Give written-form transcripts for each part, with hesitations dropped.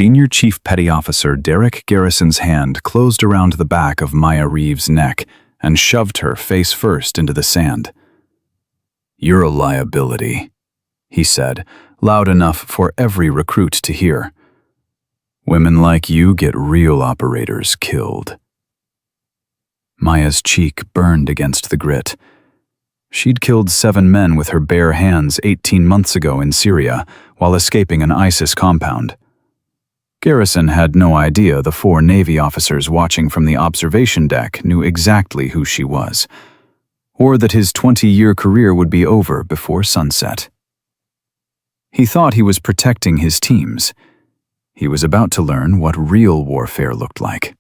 Senior Chief Petty Officer Derek Garrison's hand closed around the back of Maya Reeves' neck and shoved her face first into the sand. "You're a liability," he said, loud enough for every recruit to hear. "Women like you get real operators killed." Maya's cheek burned against the grit. She'd killed 7 men with her bare hands 18 months ago in Syria while escaping an ISIS compound. Garrison had no idea the 4 Navy officers watching from the observation deck knew exactly who she was, or that his 20-year career would be over before sunset. He thought he was protecting his teams. He was about to learn what real warfare looked like.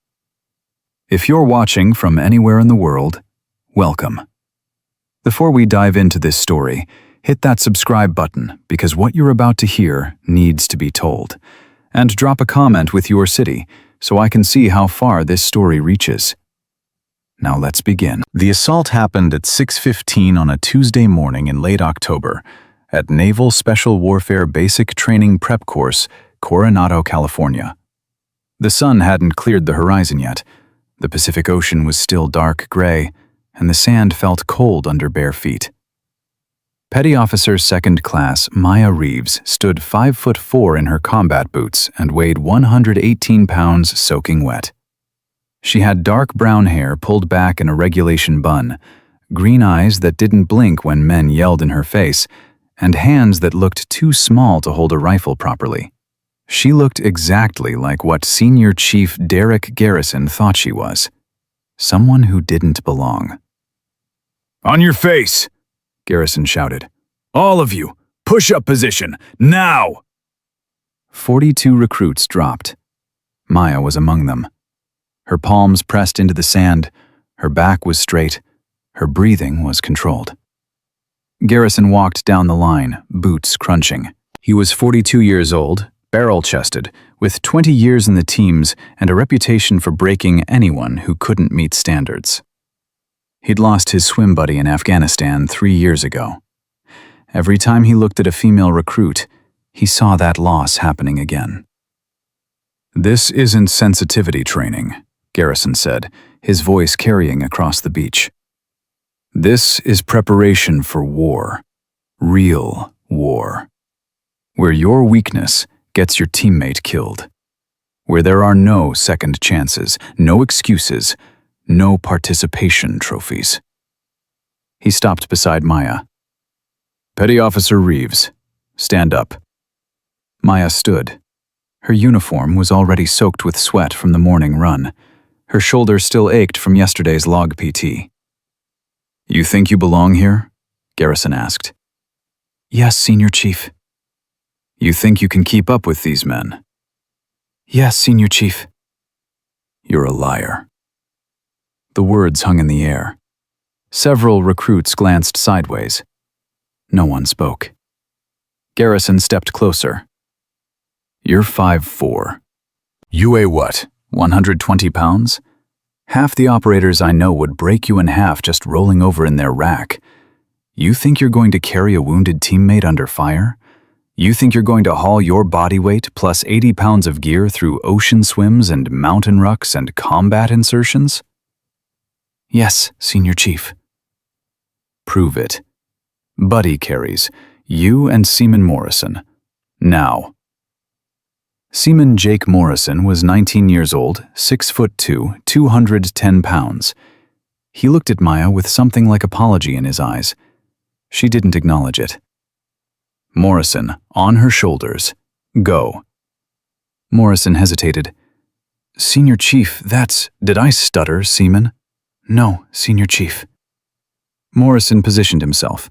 If you're watching from anywhere in the world, welcome. Before we dive into this story, hit that subscribe button because what you're about to hear needs to be told. And drop a comment with your city so I can see how far this story reaches. Now let's begin. The assault happened at 6:15 on a Tuesday morning in late October at Naval Special Warfare Basic Training Prep Course, Coronado, California. The sun hadn't cleared the horizon yet. The Pacific Ocean was still dark gray, and the sand felt cold under bare feet. Petty Officer 2nd Class Maya Reeves stood 5'4" in her combat boots and weighed 118 pounds soaking wet. She had dark brown hair pulled back in a regulation bun, green eyes that didn't blink when men yelled in her face, and hands that looked too small to hold a rifle properly. She looked exactly like what Senior Chief Derek Garrison thought she was. Someone who didn't belong. "On your face!" Garrison shouted. "All of you, push-up position, now!" 42 recruits dropped. Maya was among them. Her palms pressed into the sand, her back was straight, her breathing was controlled. Garrison walked down the line, boots crunching. He was 42 years old, barrel-chested, with 20 years in the teams and a reputation for breaking anyone who couldn't meet standards. He'd lost his swim buddy in Afghanistan 3 years ago. Every time he looked at a female recruit, he saw that loss happening again. "This isn't sensitivity training," Garrison said, his voice carrying across the beach. "This is preparation for war. Real war. Where your weakness gets your teammate killed. Where there are no second chances, no excuses, no participation trophies." He stopped beside Maya. "Petty Officer Reeves, stand up." Maya stood. Her uniform was already soaked with sweat from the morning run. Her shoulder still ached from yesterday's log PT. "You think you belong here?" Garrison asked. "Yes, Senior Chief." "You think you can keep up with these men?" "Yes, Senior Chief." "You're a liar." The words hung in the air. Several recruits glanced sideways. No one spoke. Garrison stepped closer. "You're 5'4". "You weigh what, 120 pounds? Half the operators I know would break you in half just rolling over in their rack. You think you're going to carry a wounded teammate under fire? You think you're going to haul your body weight plus 80 pounds of gear through ocean swims and mountain rucks and combat insertions?" "Yes, Senior Chief." "Prove it. Buddy carries, you and Seaman Morrison. Now." Seaman Jake Morrison was 19 years old, 6'2", 210 pounds. He looked at Maya with something like apology in his eyes. She didn't acknowledge it. "Morrison, on her shoulders. Go." Morrison hesitated. "Senior Chief, Did I stutter, Seaman?" "No, Senior Chief." Morrison positioned himself.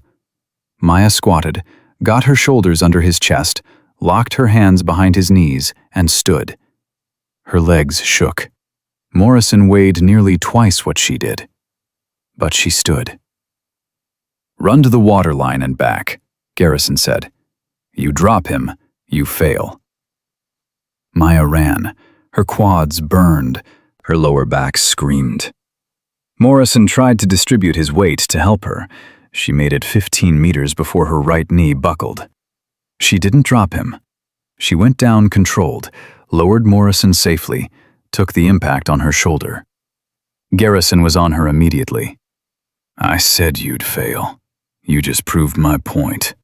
Maya squatted, got her shoulders under his chest, locked her hands behind his knees, and stood. Her legs shook. Morrison weighed nearly twice what she did. But she stood. "Run to the waterline and back," Garrison said. "You drop him, you fail." Maya ran. Her quads burned. Her lower back screamed. Morrison tried to distribute his weight to help her. She made it 15 meters before her right knee buckled. She didn't drop him. She went down controlled, lowered Morrison safely, took the impact on her shoulder. Garrison was on her immediately. "I said you'd fail. You just proved my point.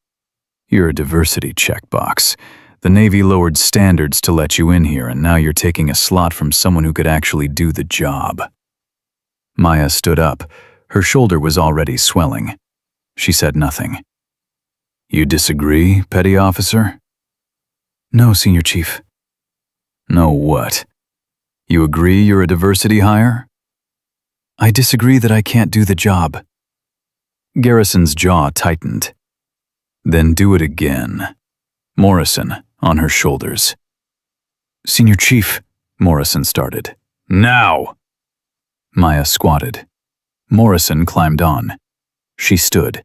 You're a diversity checkbox. The Navy lowered standards to let you in here, and now you're taking a slot from someone who could actually do the job." Maya stood up. Her shoulder was already swelling. She said nothing. "You disagree, Petty Officer?" "No, Senior Chief." "No what? You agree you're a diversity hire?" "I disagree that I can't do the job." Garrison's jaw tightened. "Then do it again." Morrison, on her shoulders. "Senior Chief," Morrison started. "Now!" Maya squatted. Morrison climbed on. She stood.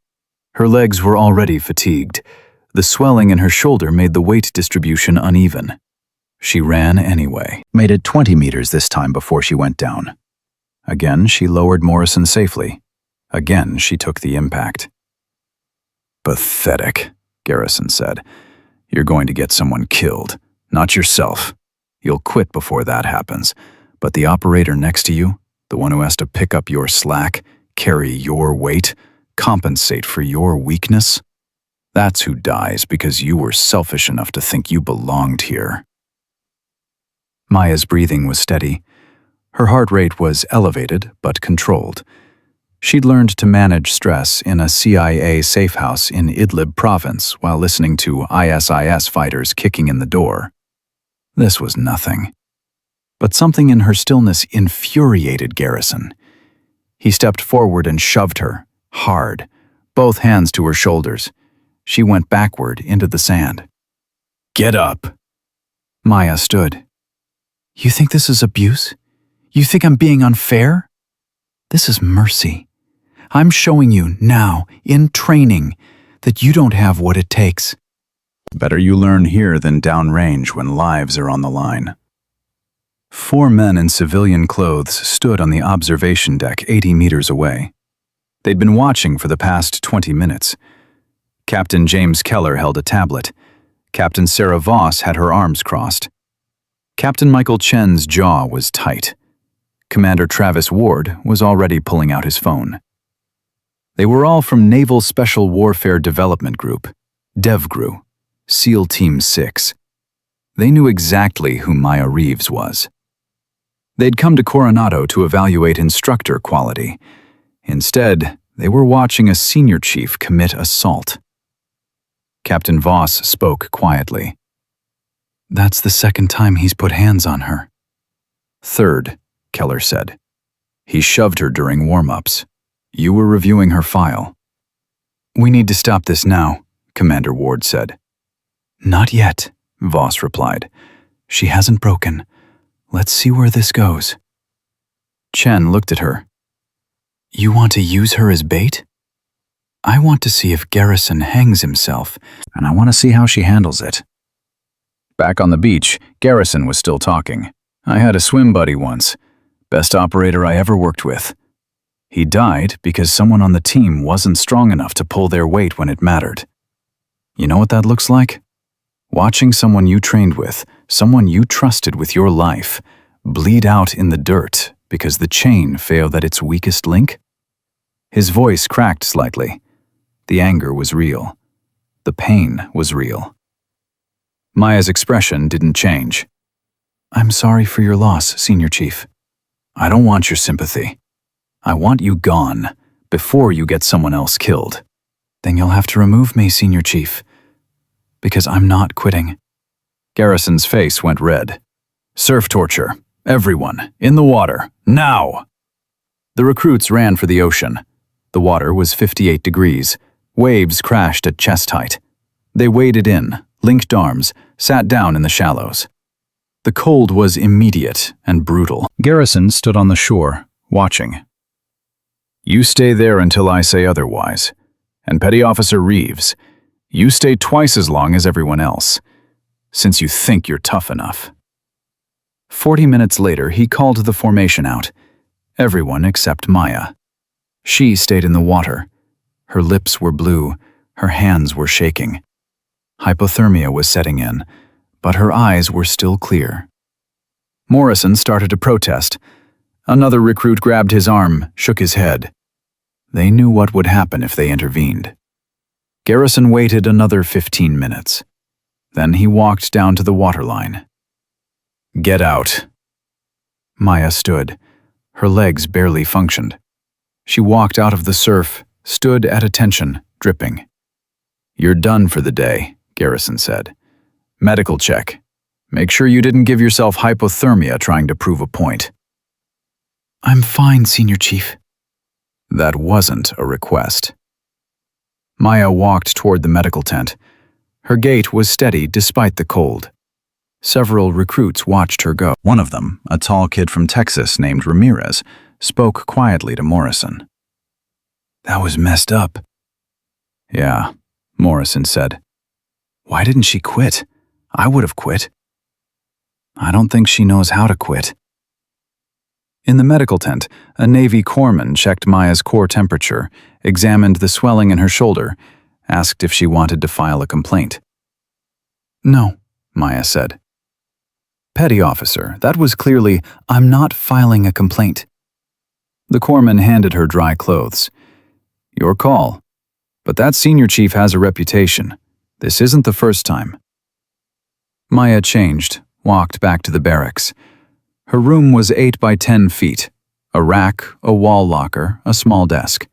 Her legs were already fatigued. The swelling in her shoulder made the weight distribution uneven. She ran anyway. Made it 20 meters this time before she went down. Again, she lowered Morrison safely. Again, she took the impact. "Pathetic," Garrison said. "You're going to get someone killed, not yourself. You'll quit before that happens. But the operator next to you, the one who has to pick up your slack, carry your weight, compensate for your weakness, that's who dies because you were selfish enough to think you belonged here." Maya's breathing was steady. Her heart rate was elevated but controlled. She'd learned to manage stress in a CIA safe house in Idlib province while listening to ISIS fighters kicking in the door. This was nothing. But something in her stillness infuriated Garrison. He stepped forward and shoved her, hard, both hands to her shoulders. She went backward into the sand. "Get up!" Maya stood. "You think this is abuse? You think I'm being unfair? This is mercy. I'm showing you now, in training, that you don't have what it takes." "Better you learn here than downrange when lives are on the line." 4 men in civilian clothes stood on the observation deck 80 meters away. They'd been watching for the past 20 minutes. Captain James Keller held a tablet. Captain Sarah Voss had her arms crossed. Captain Michael Chen's jaw was tight. Commander Travis Ward was already pulling out his phone. They were all from Naval Special Warfare Development Group, DevGRU, SEAL Team 6. They knew exactly who Maya Reeves was. They'd come to Coronado to evaluate instructor quality. Instead, they were watching a senior chief commit assault. Captain Voss spoke quietly. "That's the second time he's put hands on her." "Third," Keller said. "He shoved her during warm-ups. You were reviewing her file." "We need to stop this now," Commander Ward said. "Not yet," Voss replied. "She hasn't broken. Let's see where this goes." Chen looked at her. "You want to use her as bait? I want to see if Garrison hangs himself, and I want to see how she handles it." Back on the beach, Garrison was still talking. "I had a swim buddy once. Best operator I ever worked with. He died because someone on the team wasn't strong enough to pull their weight when it mattered. You know what that looks like? Watching someone you trained with, someone you trusted with your life, bleed out in the dirt because the chain failed at its weakest link?" His voice cracked slightly. The anger was real. The pain was real. Maya's expression didn't change. "I'm sorry for your loss, Senior Chief. I don't want your sympathy. I want you gone before you get someone else killed." "Then you'll have to remove me, Senior Chief, because I'm not quitting." Garrison's face went red. "Surf torture. Everyone, in the water, now!" The recruits ran for the ocean. The water was 58 degrees. Waves crashed at chest height. They waded in, linked arms, sat down in the shallows. The cold was immediate and brutal. Garrison stood on the shore, watching. "You stay there until I say otherwise. And Petty Officer Reeves, you stay twice as long as everyone else, since you think you're tough enough." 40 minutes later, he called the formation out. Everyone except Maya. She stayed in the water. Her lips were blue, her hands were shaking. Hypothermia was setting in, but her eyes were still clear. Morrison started to protest. Another recruit grabbed his arm, shook his head. They knew what would happen if they intervened. Garrison waited another 15 minutes. Then he walked down to the waterline. "Get out." Maya stood. Her legs barely functioned. She walked out of the surf, stood at attention, dripping. "You're done for the day," Garrison said. "Medical check. Make sure you didn't give yourself hypothermia trying to prove a point." "I'm fine, Senior Chief." That wasn't a request. Maya walked toward the medical tent. Her gait was steady despite the cold. Several recruits watched her go. One of them, a tall kid from Texas named Ramirez, spoke quietly to Morrison. "That was messed up." "Yeah," Morrison said. "Why didn't she quit? I would have quit." "I don't think she knows how to quit." In the medical tent, a Navy corpsman checked Maya's core temperature, examined the swelling in her shoulder, asked if she wanted to file a complaint. "No," Maya said. "Petty officer, that was clearly, 'I'm not filing a complaint.'" The corpsman handed her dry clothes. "Your call. But that senior chief has a reputation. This isn't the first time." Maya changed, walked back to the barracks. Her room was 8 by 10 feet. A rack, a wall locker, a small desk.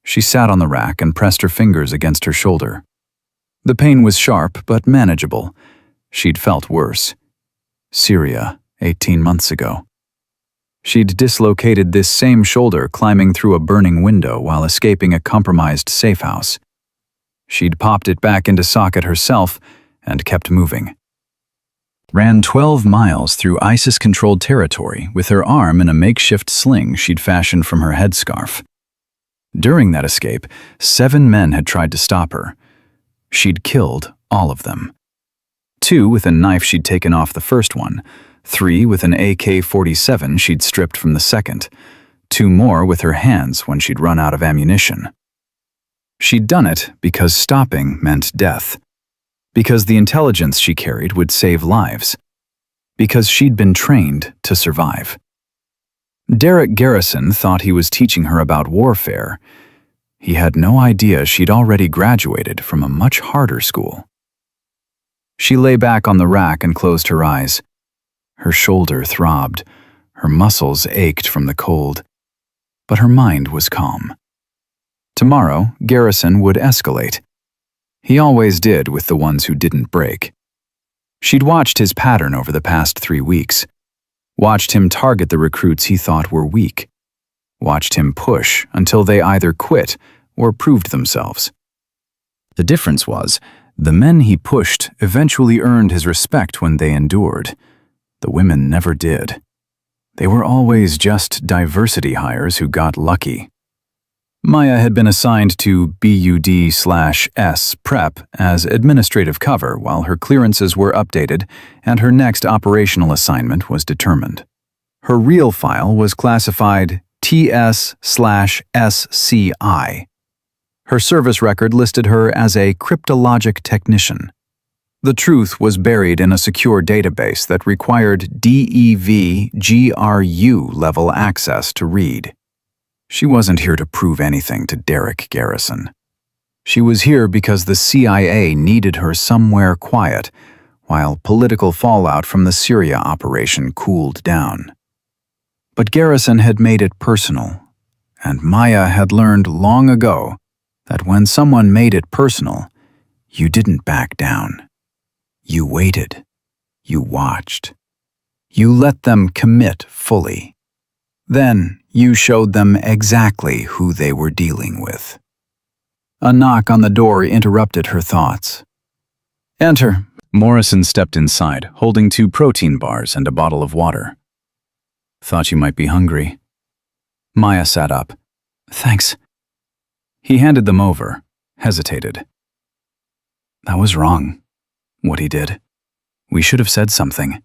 She sat on the rack and pressed her fingers against her shoulder. The pain was sharp but manageable. She'd felt worse. Syria, 18 months ago. She'd dislocated this same shoulder climbing through a burning window while escaping a compromised safe house. She'd popped it back into socket herself and kept moving. Ran 12 miles through ISIS-controlled territory with her arm in a makeshift sling she'd fashioned from her headscarf. During that escape, 7 men had tried to stop her. She'd killed all of them. 2 with a knife she'd taken off the first one, 3 with an AK-47 she'd stripped from the second, 2 more with her hands when she'd run out of ammunition. She'd done it because stopping meant death. Because the intelligence she carried would save lives. Because she'd been trained to survive. Derek Garrison thought he was teaching her about warfare. He had no idea she'd already graduated from a much harder school. She lay back on the rack and closed her eyes. Her shoulder throbbed. Her muscles ached from the cold. But her mind was calm. Tomorrow, Garrison would escalate. He always did with the ones who didn't break. She'd watched his pattern over the past 3 weeks. Watched him target the recruits he thought were weak. Watched him push until they either quit or proved themselves. The difference was, the men he pushed eventually earned his respect when they endured. The women never did. They were always just diversity hires who got lucky. Maya had been assigned to BUD/S prep as administrative cover while her clearances were updated and her next operational assignment was determined. Her real file was classified TS/SCI. Her service record listed her as a cryptologic technician. The truth was buried in a secure database that required DEV-GRU level access to read. She wasn't here to prove anything to Derek Garrison. She was here because the CIA needed her somewhere quiet, while political fallout from the Syria operation cooled down. But Garrison had made it personal, and Maya had learned long ago that when someone made it personal, you didn't back down. You waited. You watched. You let them commit fully. Then you showed them exactly who they were dealing with. A knock on the door interrupted her thoughts. "Enter." Morrison stepped inside, holding 2 protein bars and a bottle of water. "Thought you might be hungry." Maya sat up. "Thanks." He handed them over, hesitated. "That was wrong, what he did. We should have said something."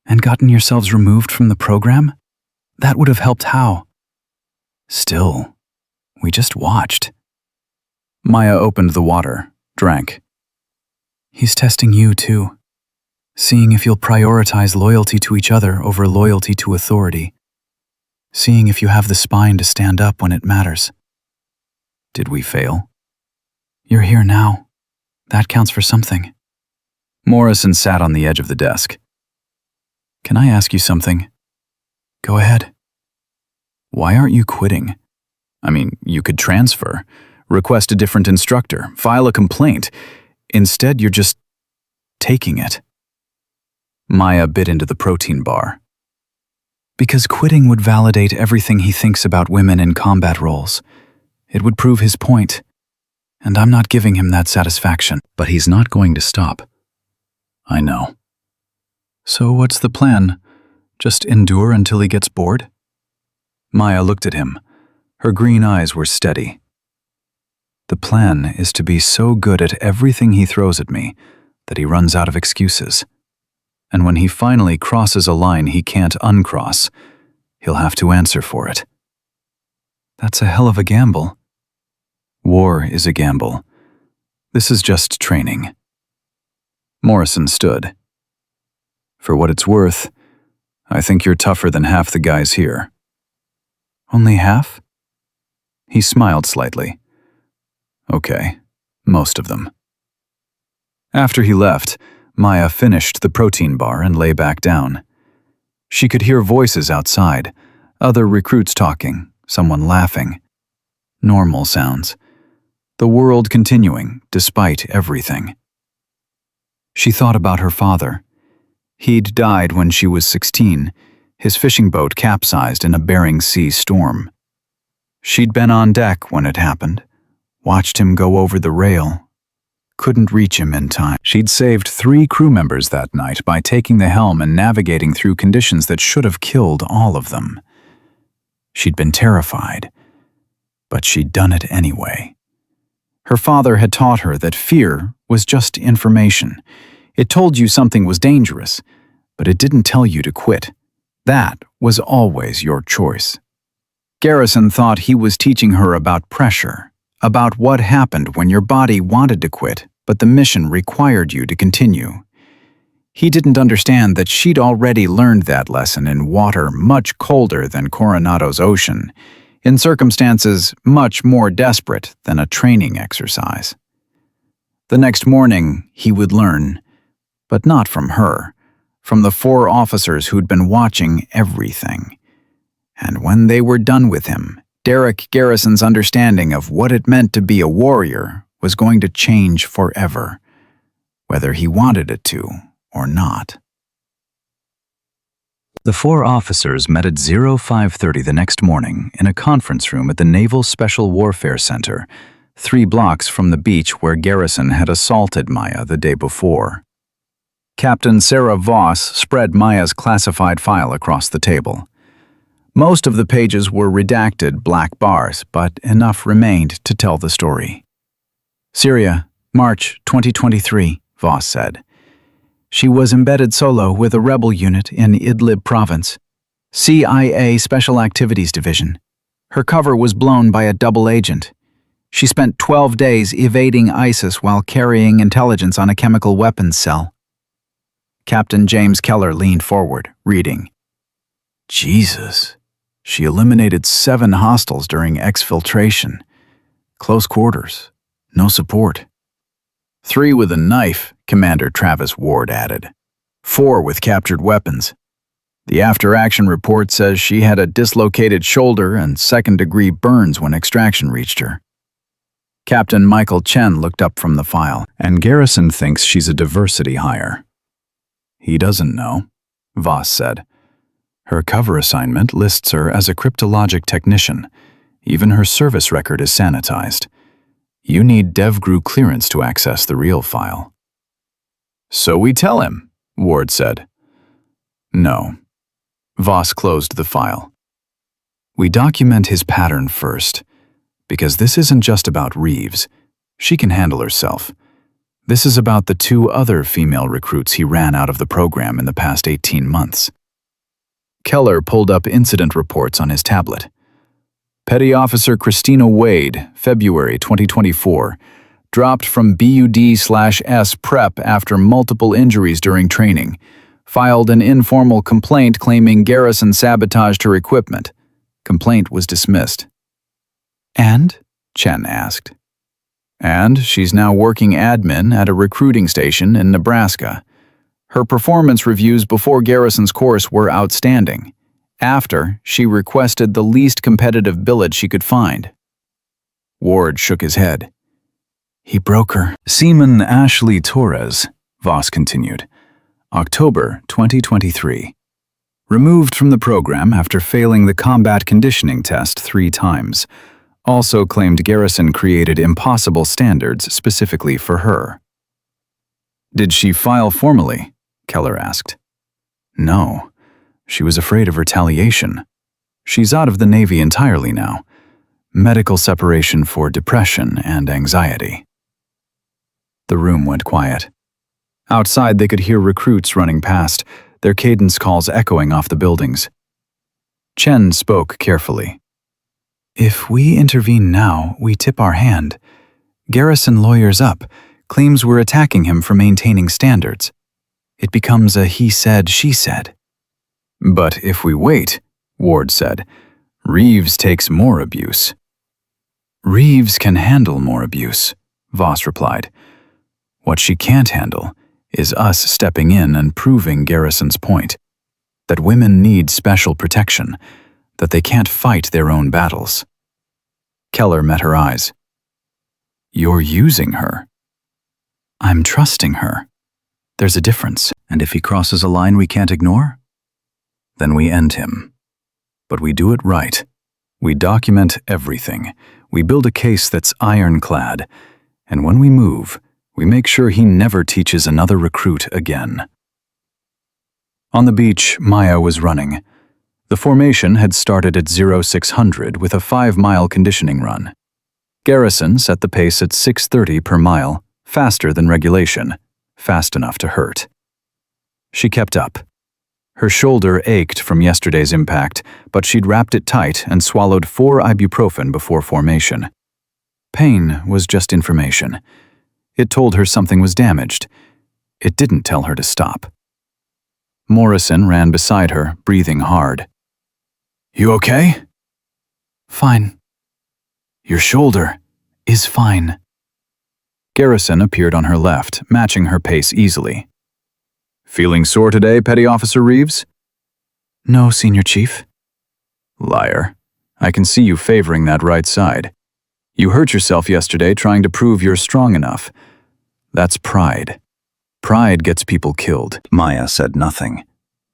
"And gotten yourselves removed from the program? That would have helped how?" "Still, we just watched." Maya opened the water, drank. "He's testing you too. Seeing if you'll prioritize loyalty to each other over loyalty to authority. Seeing if you have the spine to stand up when it matters. Did we fail? You're here now. That counts for something. Morrison sat on the edge of the desk. Can I ask you something? Go ahead. Why aren't you quitting? I mean, you could transfer, request a different instructor, file a complaint. Instead, you're just taking it. Maya bit into the protein bar. Because quitting would validate everything he thinks about women in combat roles. It would prove his point. And I'm not giving him that satisfaction. But he's not going to stop. I know. So what's the plan? Just endure until he gets bored? Maya looked at him. Her green eyes were steady. The plan is to be so good at everything he throws at me that he runs out of excuses. And when he finally crosses a line he can't uncross, he'll have to answer for it. That's a hell of a gamble. War is a gamble. This is just training. Morrison stood. For what it's worth, I think you're tougher than half the guys here. Only half? He smiled slightly. Okay, most of them. After he left, Maya finished the protein bar and lay back down. She could hear voices outside, other recruits talking, someone laughing. Normal sounds. The world continuing, despite everything. She thought about her father. He'd died when she was 16. His fishing boat capsized in a Bering Sea storm. She'd been on deck when it happened, watched him go over the rail. Couldn't reach him in time. She'd saved 3 crew members that night by taking the helm and navigating through conditions that should have killed all of them. She'd been terrified, but she'd done it anyway. Her father had taught her that fear was just information. It told you something was dangerous, but it didn't tell you to quit. That was always your choice. Garrison thought he was teaching her about pressure, about what happened when your body wanted to quit, but the mission required you to continue. He didn't understand that she'd already learned that lesson in water much colder than Coronado's ocean, in circumstances much more desperate than a training exercise. The next morning, he would learn, but not from her, from the 4 officers who'd been watching everything. And when they were done with him, Derek Garrison's understanding of what it meant to be a warrior was going to change forever, whether he wanted it to or not. The 4 officers met at 0530 the next morning in a conference room at the Naval Special Warfare Center, 3 blocks from the beach where Garrison had assaulted Maya the day before. Captain Sarah Voss spread Maya's classified file across the table. Most of the pages were redacted black bars, but enough remained to tell the story. Syria, March 2023, Voss said. She was embedded solo with a rebel unit in Idlib province, CIA Special Activities Division. Her cover was blown by a double agent. She spent 12 days evading ISIS while carrying intelligence on a chemical weapons cell. Captain James Keller leaned forward, reading. Jesus. She eliminated 7 hostiles during exfiltration. Close quarters. No support. 3 with a knife, Commander Travis Ward added. 4 with captured weapons. The after-action report says she had a dislocated shoulder and second-degree burns when extraction reached her. Captain Michael Chen looked up from the file, and Garrison thinks she's a diversity hire. He doesn't know, Voss said. Her cover assignment lists her as a cryptologic technician. Even her service record is sanitized. You need DevGru clearance to access the real file. So we tell him, Ward said. No. Voss closed the file. We document his pattern first, because this isn't just about Reeves. She can handle herself. This is about the 2 other female recruits he ran out of the program in the past 18 months. Keller pulled up incident reports on his tablet. Petty Officer Christina Wade, February 2024. dropped from BUD/S prep after multiple injuries during training, filed an informal complaint claiming Garrison sabotaged her equipment. Complaint was dismissed. And? Chen asked. And she's now working admin at a recruiting station in Nebraska. Her performance reviews before Garrison's course were outstanding. After, she requested the least competitive billet she could find. Ward shook his head. He broke her. Seaman Ashley Torres, Voss continued. October 2023. Removed from the program after failing the combat conditioning test 3 times. Also claimed Garrison created impossible standards specifically for her. Did she file formally? Keller asked. No. She was afraid of retaliation. She's out of the Navy entirely now. Medical separation for depression and anxiety. The room went quiet. Outside, they could hear recruits running past, their cadence calls echoing off the buildings. Chen spoke carefully. If we intervene now, we tip our hand. Garrison lawyers up, claims we're attacking him for maintaining standards. It becomes a he said, she said. But if we wait, Ward said, Reeves takes more abuse. Reeves can handle more abuse, Voss replied. What she can't handle is us stepping in and proving Garrison's point, that women need special protection, that they can't fight their own battles. Keller met her eyes. You're using her. I'm trusting her. There's a difference, and if he crosses a line we can't ignore, then we end him. But we do it right. We document everything. We build a case that's ironclad, and when we move, we make sure he never teaches another recruit again. On the beach, Maya was running. The formation had started at 0600 with a 5-mile conditioning run. Garrison set the pace at 6:30 per mile, faster than regulation, fast enough to hurt. She kept up. Her shoulder ached from yesterday's impact, but she'd wrapped it tight and swallowed 4 ibuprofen before formation. Pain was just information. It told her something was damaged. It didn't tell her to stop. Morrison ran beside her, breathing hard. You okay? Fine. Your shoulder is fine. Garrison appeared on her left, matching her pace easily. Feeling sore today, Petty Officer Reeves? No, Senior Chief. Liar. I can see you favoring that right side. You hurt yourself yesterday trying to prove you're strong enough. That's pride. Pride gets people killed. Maya said nothing.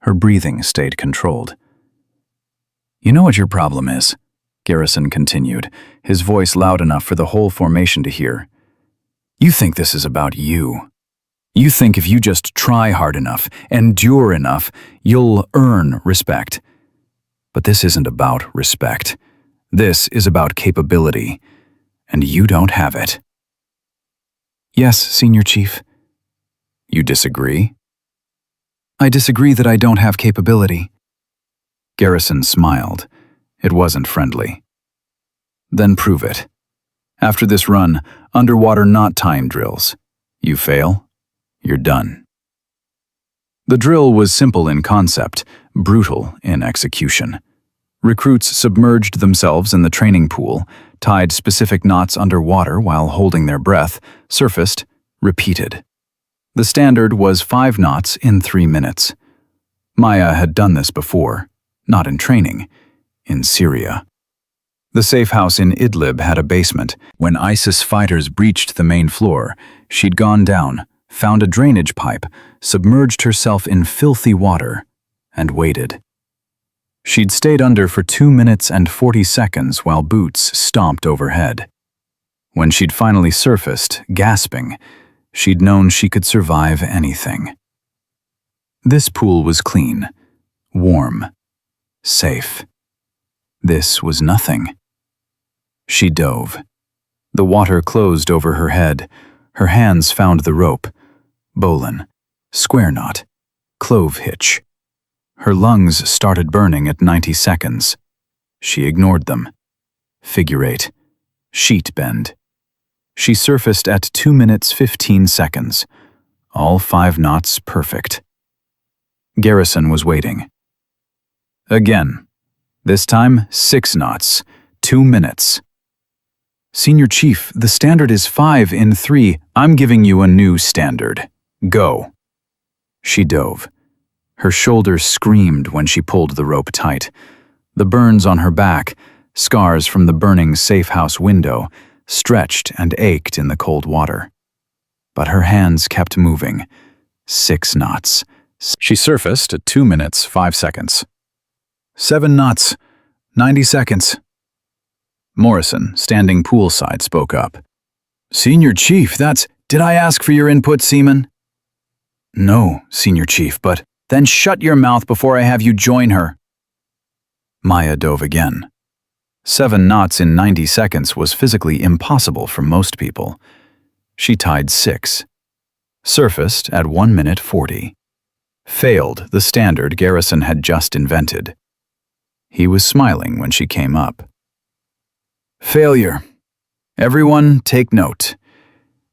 Her breathing stayed controlled. You know what your problem is? Garrison continued, his voice loud enough for the whole formation to hear. You think this is about you. You think if you just try hard enough, endure enough, you'll earn respect. But this isn't about respect. This is about capability, and you don't have it. Yes, Senior Chief. You disagree? I disagree that I don't have capability. Garrison smiled. It wasn't friendly. Then prove it. After this run, underwater knot tying drills. You fail, you're done. The drill was simple in concept, brutal in execution. Recruits submerged themselves in the training pool, tied specific knots underwater while holding their breath, surfaced, repeated. The standard was 5 knots in 3 minutes. Maya had done this before, not in training, in Syria. The safe house in Idlib had a basement. When ISIS fighters breached the main floor, she'd gone down, found a drainage pipe, submerged herself in filthy water, and waited. She'd stayed under for 2 minutes and 40 seconds while boots stomped overhead. When she'd finally surfaced, gasping, she'd known she could survive anything. This pool was clean, warm, safe. This was nothing. She dove. The water closed over her head. Her hands found the rope. Bowline, square knot, clove hitch. Her lungs started burning at 90 seconds. She ignored them. Figure 8, sheet bend. She surfaced at 2 minutes 15 seconds. All 5 knots perfect. Garrison was waiting. Again. This time, 6 knots. 2 minutes. Senior Chief, the standard is 5 in 3. I'm giving you a new standard. Go. She dove. Her shoulders screamed when she pulled the rope tight. The burns on her back, scars from the burning safe house window, stretched and ached in the cold water. But her hands kept moving. 6 knots. She surfaced at 2 minutes 5 seconds. 7 knots. 90 seconds. Morrison, standing poolside, spoke up. Senior Chief, did I ask for your input, Seaman? No, Senior Chief, but then shut your mouth before I have you join her. Maya dove again. 7 knots in 90 seconds was physically impossible for most people. She tied 6. Surfaced at 1 minute 40. Failed the standard Garrison had just invented. He was smiling when she came up. Failure. Everyone take note.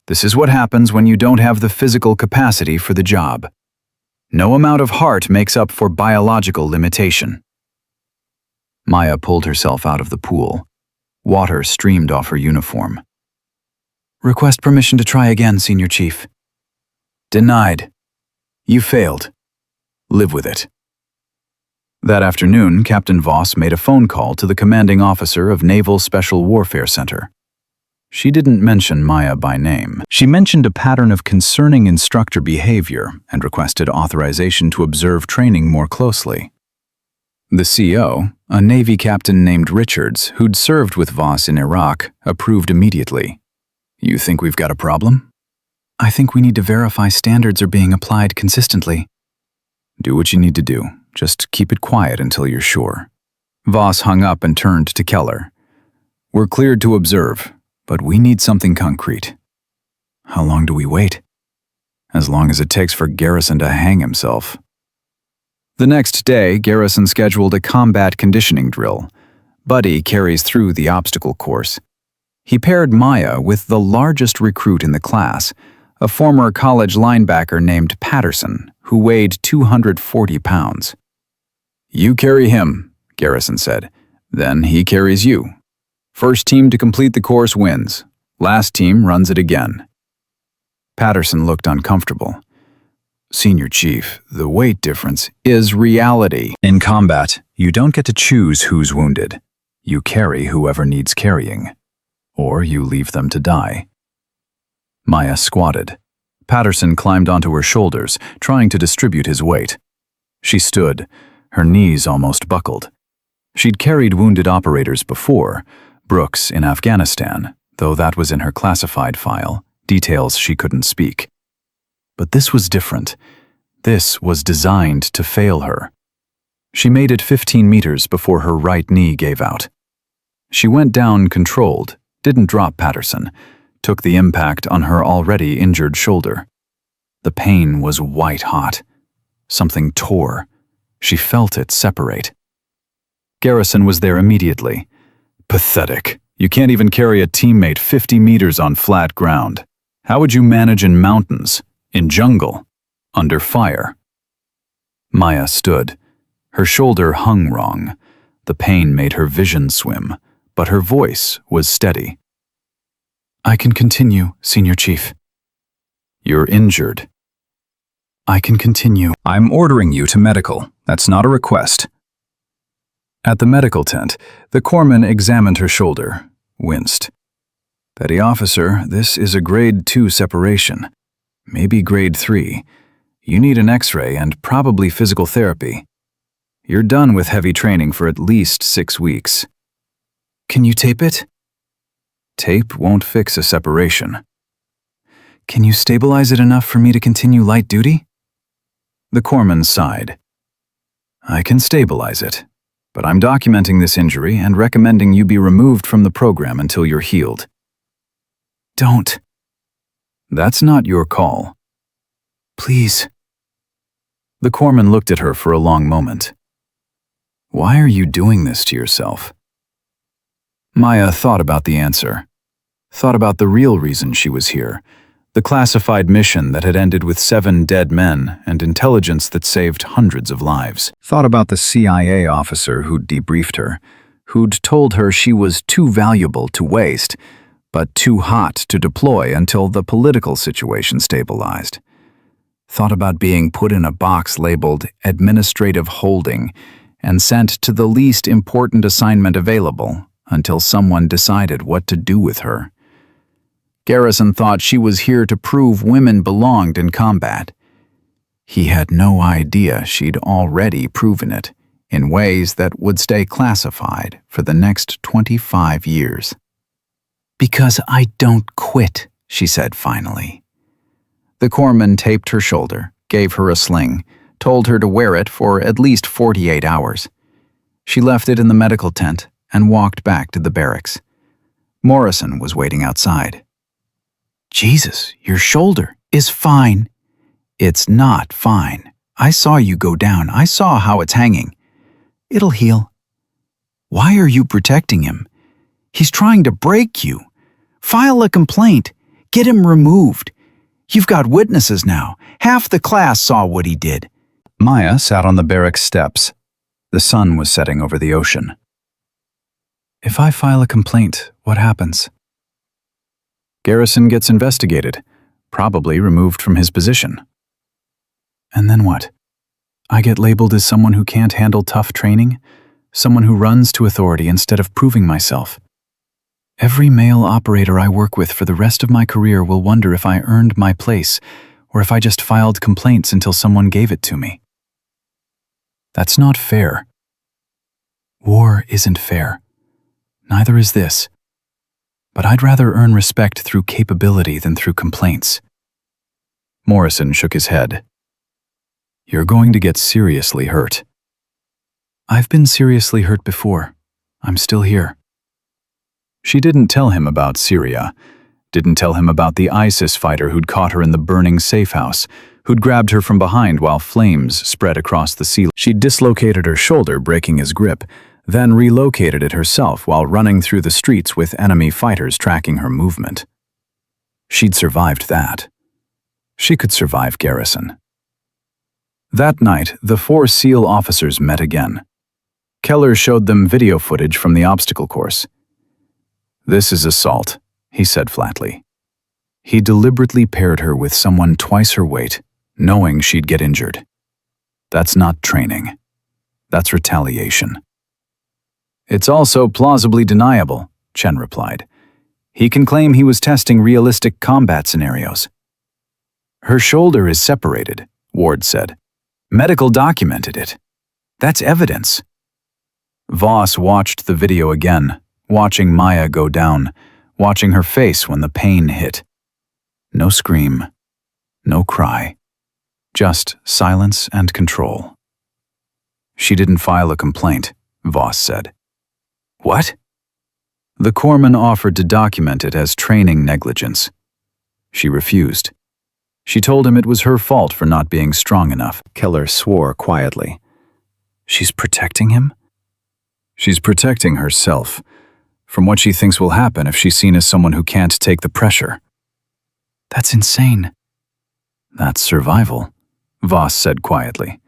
This is what happens when you don't have the physical capacity for the job. No amount of heart makes up for biological limitation. Maya pulled herself out of the pool. Water streamed off her uniform. Request permission to try again, Senior Chief. Denied. You failed. Live with it. That afternoon, Captain Voss made a phone call to the commanding officer of Naval Special Warfare Center. She didn't mention Maya by name. She mentioned a pattern of concerning instructor behavior and requested authorization to observe training more closely. The CO, a Navy captain named Richards, who'd served with Voss in Iraq, approved immediately. You think we've got a problem? I think we need to verify standards are being applied consistently. Do what you need to do. Just keep it quiet until you're sure. Voss hung up and turned to Keller. We're cleared to observe, but we need something concrete. How long do we wait? As long as it takes for Garrison to hang himself. The next day, Garrison scheduled a combat conditioning drill. Buddy carries through the obstacle course. He paired Maya with the largest recruit in the class, a former college linebacker named Patterson, who weighed 240 pounds. You carry him, Garrison said. Then he carries you. First team to complete the course wins. Last team runs it again. Patterson looked uncomfortable. Senior Chief, the weight difference is reality. In combat, you don't get to choose who's wounded. You carry whoever needs carrying. Or you leave them to die. Maya squatted. Patterson climbed onto her shoulders, trying to distribute his weight. She stood. Her knees almost buckled. She'd carried wounded operators before, Brooks in Afghanistan, though that was in her classified file, details she couldn't speak. But this was different. This was designed to fail her. She made it 15 meters before her right knee gave out. She went down controlled, didn't drop Patterson, took the impact on her already injured shoulder. The pain was white-hot. Something tore. She felt it separate. Garrison was there immediately. Pathetic. You can't even carry a teammate 50 meters on flat ground. How would you manage in mountains, in jungle, under fire? Maya stood. Her shoulder hung wrong. The pain made her vision swim, but her voice was steady. I can continue, Senior Chief. You're injured. I can continue. I'm ordering you to medical. That's not a request. At the medical tent, the corpsman examined her shoulder, winced. Petty officer, this is a grade 2 separation. Maybe grade 3. You need an x-ray and probably physical therapy. You're done with heavy training for at least 6 weeks. Can you tape it? Tape won't fix a separation. Can you stabilize it enough for me to continue light duty? The corpsman sighed. I can stabilize it, but I'm documenting this injury and recommending you be removed from the program until you're healed. Don't. That's not your call. Please. The corpsman looked at her for a long moment. Why are you doing this to yourself? Maya thought about the answer. Thought about the real reason she was here. The classified mission that had ended with 7 dead men and intelligence that saved hundreds of lives. Thought about the CIA officer who'd debriefed her, who'd told her she was too valuable to waste, but too hot to deploy until the political situation stabilized. Thought about being put in a box labeled administrative holding and sent to the least important assignment available until someone decided what to do with her. Garrison thought she was here to prove women belonged in combat. He had no idea she'd already proven it in ways that would stay classified for the next 25 years. "Because I don't quit," she said finally. The corpsman taped her shoulder, gave her a sling, told her to wear it for at least 48 hours. She left it in the medical tent and walked back to the barracks. Morrison was waiting outside. "Jesus, your shoulder is fine." "It's not fine. I saw you go down. I saw how it's hanging. It'll heal." "Why are you protecting him? He's trying to break you. File a complaint. Get him removed. You've got witnesses now. Half the class saw what he did." Maya sat on the barracks steps. The sun was setting over the ocean. "If I file a complaint, what happens?" "Garrison gets investigated, probably removed from his position." "And then what? I get labeled as someone who can't handle tough training? Someone who runs to authority instead of proving myself? Every male operator I work with for the rest of my career will wonder if I earned my place or if I just filed complaints until someone gave it to me. That's not fair. War isn't fair. Neither is this. But I'd rather earn respect through capability than through complaints." Morrison shook his head. "You're going to get seriously hurt." "I've been seriously hurt before. I'm still here." She didn't tell him about Syria, didn't tell him about the ISIS fighter who'd caught her in the burning safe house, who'd grabbed her from behind while flames spread across the ceiling. She'd dislocated her shoulder, breaking his grip, then relocated it herself while running through the streets with enemy fighters tracking her movement. She'd survived that. She could survive Garrison. That night, the 4 SEAL officers met again. Keller showed them video footage from the obstacle course. "This is assault," he said flatly. He deliberately paired her with someone twice her weight, knowing she'd get injured. That's not training. That's retaliation. "It's also plausibly deniable," Chen replied. "He can claim he was testing realistic combat scenarios." "Her shoulder is separated," Ward said. "Medical documented it. That's evidence." Voss watched the video again, watching Maya go down, watching her face when the pain hit. No scream, no cry, just silence and control. "She didn't file a complaint," Voss said. "What?" "The corpsman offered to document it as training negligence. She refused. She told him it was her fault for not being strong enough." Keller swore quietly. "She's protecting him?" "She's protecting herself from what she thinks will happen if she's seen as someone who can't take the pressure." "That's insane." "That's survival," Voss said quietly.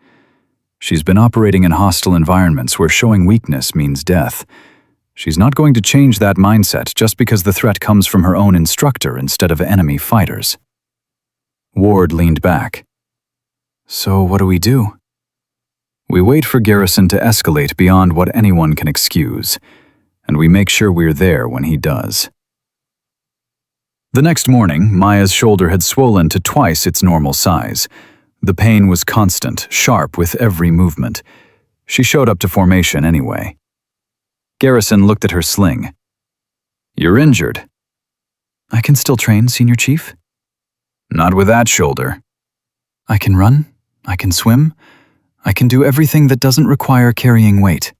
"She's been operating in hostile environments where showing weakness means death. She's not going to change that mindset just because the threat comes from her own instructor instead of enemy fighters." Ward leaned back. "So what do we do?" "We wait for Garrison to escalate beyond what anyone can excuse, and we make sure we're there when he does." The next morning, Maya's shoulder had swollen to twice its normal size. The pain was constant, sharp with every movement. She showed up to formation anyway. Garrison looked at her sling. "You're injured." "I can still train, Senior Chief." "Not with that shoulder." "I can run, I can swim, I can do everything that doesn't require carrying weight."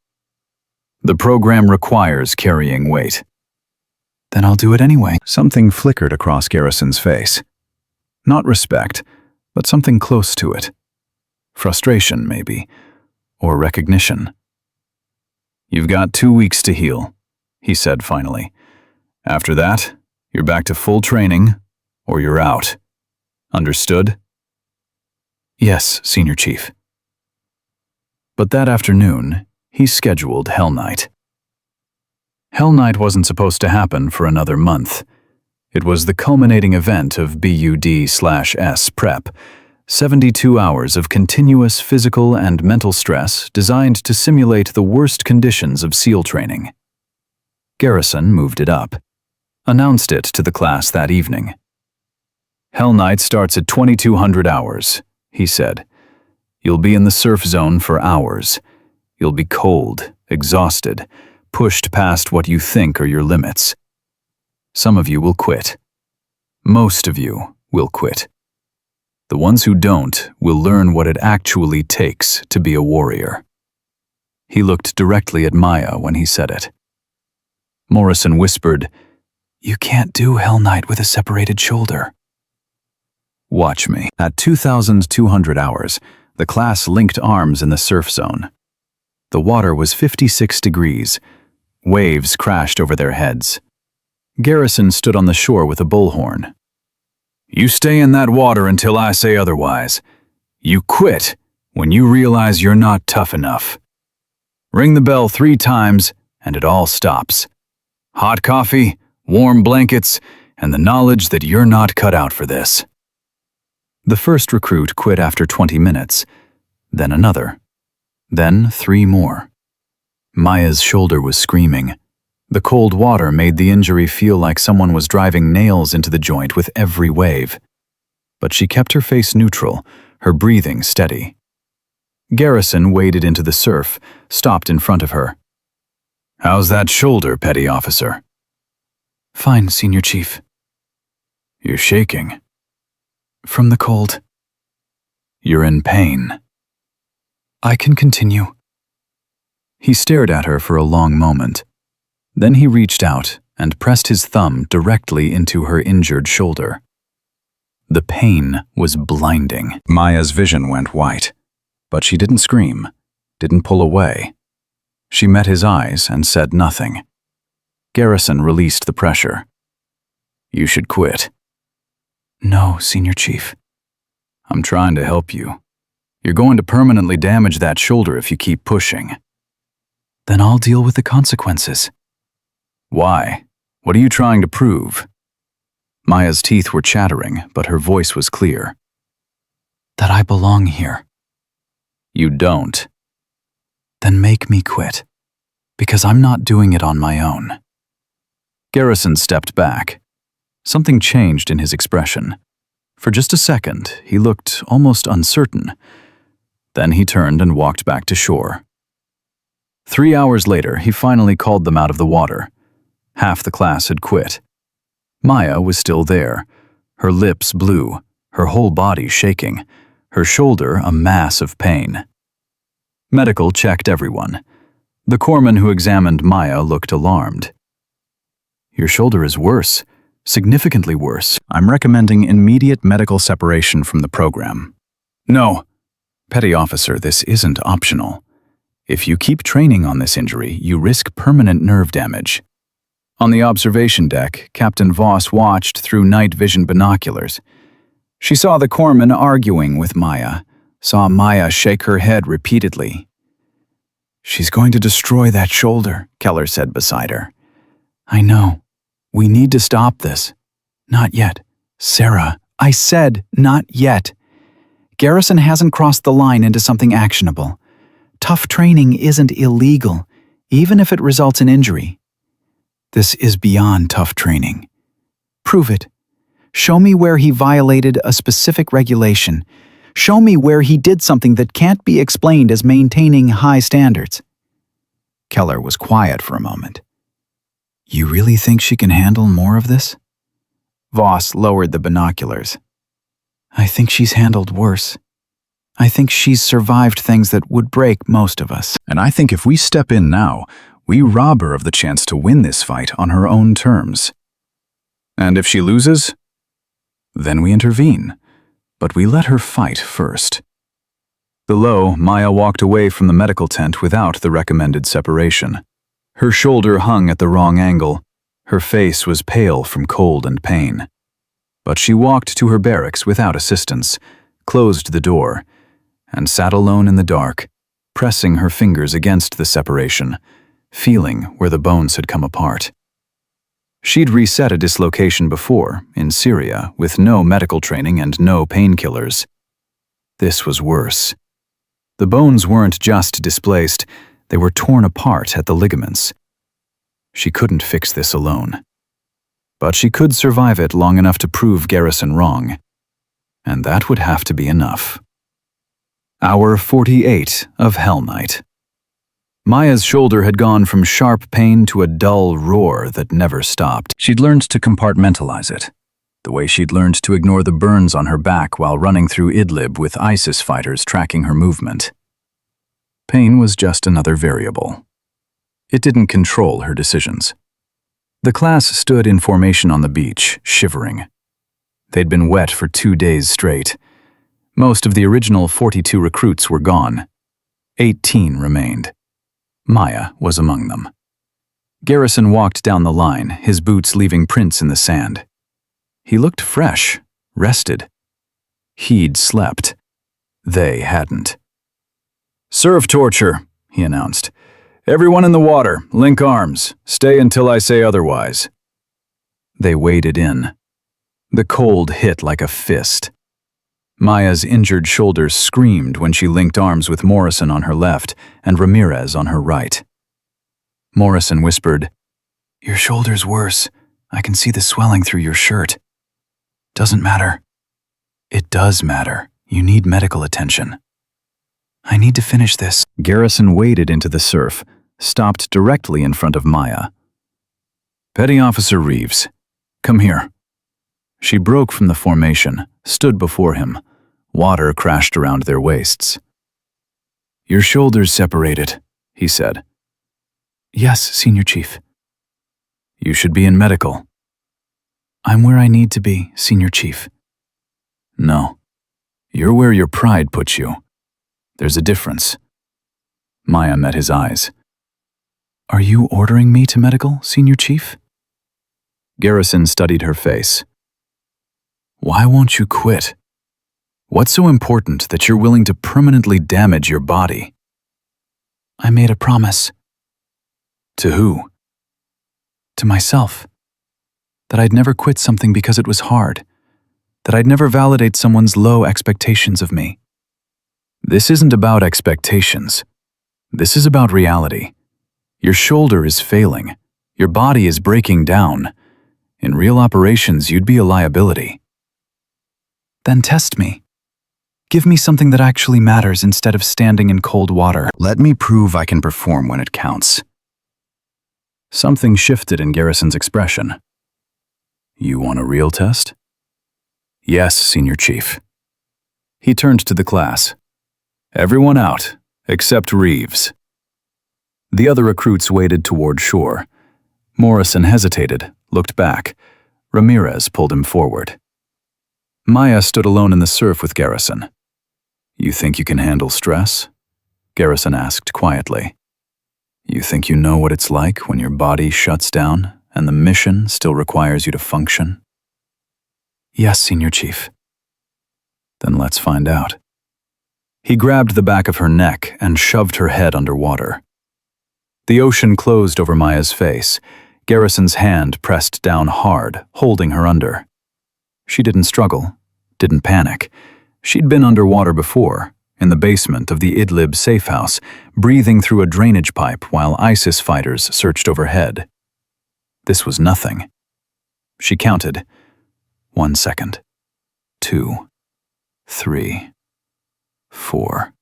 "The program requires carrying weight." "Then I'll do it anyway." Something flickered across Garrison's face. Not respect, but something close to it. Frustration, maybe, or recognition. "You've got 2 weeks to heal," he said finally. "After that, You're back to full training, or you're out. Understood? Yes, Senior Chief. But that afternoon, he scheduled Hell Night. Hell Night wasn't supposed to happen for another month. It was the culminating event of BUD/S prep, 72 hours of continuous physical and mental stress designed to simulate the worst conditions of SEAL training. Garrison moved it up, announced it to the class that evening. Hell Night starts at 2200 hours, he said. You'll be in the surf zone for hours. You'll be cold, exhausted, pushed past what you think are your limits. Some of you will quit. Most of you will quit. The ones who don't will learn what it actually takes to be a warrior. He looked directly at Maya when he said it. Morrison whispered, "You can't do Hell Night with a separated shoulder." Watch me. At 2200 hours, the class linked arms in the surf zone. The water was 56 degrees. Waves crashed over their heads. Garrison stood on the shore with a bullhorn. You stay in that water until I say otherwise. You quit when you realize you're not tough enough. Ring the bell 3 times and it all stops. Hot coffee, warm blankets, and the knowledge that you're not cut out for this. The first recruit quit after 20 minutes, then another, then 3 more. Maya's shoulder was screaming. The cold water made the injury feel like someone was driving nails into the joint with every wave. But she kept her face neutral, her breathing steady. Garrison waded into the surf, stopped in front of her. How's that shoulder, Petty Officer? Fine, Senior Chief. You're shaking. From the cold. You're in pain. I can continue. He stared at her for a long moment. Then he reached out and pressed his thumb directly into her injured shoulder. The pain was blinding. Maya's vision went white, but she didn't scream, didn't pull away. She met his eyes and said nothing. Garrison released the pressure. You should quit. No, Senior Chief. I'm trying to help you. You're going to permanently damage that shoulder if you keep pushing. Then I'll deal with the consequences. Why? What are you trying to prove? Maya's teeth were chattering, but her voice was clear. That I belong here. You don't. Then make me quit, because I'm not doing it on my own. Garrison stepped back. Something changed in his expression. For just a second, he looked almost uncertain. Then he turned and walked back to shore. 3 hours later, he finally called them out of the water. Half the class had quit. Maya was still there, her lips blue, her whole body shaking, her shoulder a mass of pain. Medical checked everyone. The corpsman who examined Maya looked alarmed. Your shoulder is worse, significantly worse. I'm recommending immediate medical separation from the program. No. Petty Officer, this isn't optional. If you keep training on this injury, you risk permanent nerve damage. On the observation deck, Captain Voss watched through night vision binoculars. She saw the corpsman arguing with Maya, saw Maya shake her head repeatedly. She's going to destroy that shoulder, Keller said beside her. I know. We need to stop this. Not yet. Sarah, I said not yet. Garrison hasn't crossed the line into something actionable. Tough training isn't illegal, even if it results in injury. This is beyond tough training. Prove it. Show me where he violated a specific regulation. Show me where he did something that can't be explained as maintaining high standards. Keller was quiet for a moment. You really think she can handle more of this? Voss lowered the binoculars. I think she's handled worse. I think she's survived things that would break most of us. And I think if we step in now, we rob her of the chance to win this fight on her own terms. And if she loses, then we intervene. But we let her fight first. Below, Maya walked away from the medical tent without the recommended separation. Her shoulder hung at the wrong angle. Her face was pale from cold and pain. But she walked to her barracks without assistance, closed the door, and sat alone in the dark, pressing her fingers against the separation, feeling where the bones had come apart. She'd reset a dislocation before, in Syria, with no medical training and no painkillers. This was worse. The bones weren't just displaced, they were torn apart at the ligaments. She couldn't fix this alone. But she could survive it long enough to prove Garrison wrong. And that would have to be enough. Hour 48 of Hell Night. Maya's shoulder had gone from sharp pain to a dull roar that never stopped. She'd learned to compartmentalize it, the way she'd learned to ignore the burns on her back while running through Idlib with ISIS fighters tracking her movement. Pain was just another variable. It didn't control her decisions. The class stood in formation on the beach, shivering. They'd been wet for 2 days straight. Most of the original 42 recruits were gone. 18 remained. Maya was among them. Garrison walked down the line, his boots leaving prints in the sand. He looked fresh, rested. He'd slept. They hadn't. "Serve torture," he announced. "Everyone in the water, link arms. Stay until I say otherwise." They waded in. The cold hit like a fist. Maya's injured shoulders screamed when she linked arms with Morrison on her left and Ramirez on her right. Morrison whispered, "Your shoulder's worse. I can see the swelling through your shirt." "Doesn't matter." "It does matter. You need medical attention." "I need to finish this." Garrison waded into the surf, stopped directly in front of Maya. "Petty Officer Reeves, come here." She broke from the formation, stood before him. Water crashed around their waists. "Your shoulders separated," he said. "Yes, Senior Chief." "You should be in medical." "I'm where I need to be, Senior Chief." "No. You're where your pride puts you. There's a difference." Maya met his eyes. "Are you ordering me to medical, Senior Chief?" Garrison studied her face. "Why won't you quit? What's so important that you're willing to permanently damage your body?" "I made a promise." "To who?" "To myself. That I'd never quit something because it was hard. That I'd never validate someone's low expectations of me." "This isn't about expectations. This is about reality. Your shoulder is failing. Your body is breaking down. In real operations, you'd be a liability." "Then test me. Give me something that actually matters instead of standing in cold water. Let me prove I can perform when it counts." Something shifted in Garrison's expression. "You want a real test?" "Yes, Senior Chief." He turned to the class. "Everyone out, except Reeves." The other recruits waded toward shore. Morrison hesitated, looked back. Ramirez pulled him forward. Maya stood alone in the surf with Garrison. "You think you can handle stress?" Garrison asked quietly. "You think you know what it's like when your body shuts down and the mission still requires you to function?" "Yes, Senior Chief." "Then let's find out." He grabbed the back of her neck and shoved her head underwater. The ocean closed over Maya's face. Garrison's hand pressed down hard, holding her under. She didn't struggle, didn't panic. She'd been underwater before, in the basement of the Idlib safe house, breathing through a drainage pipe while ISIS fighters searched overhead. This was nothing. She counted. 1 second. 2. 3. 4.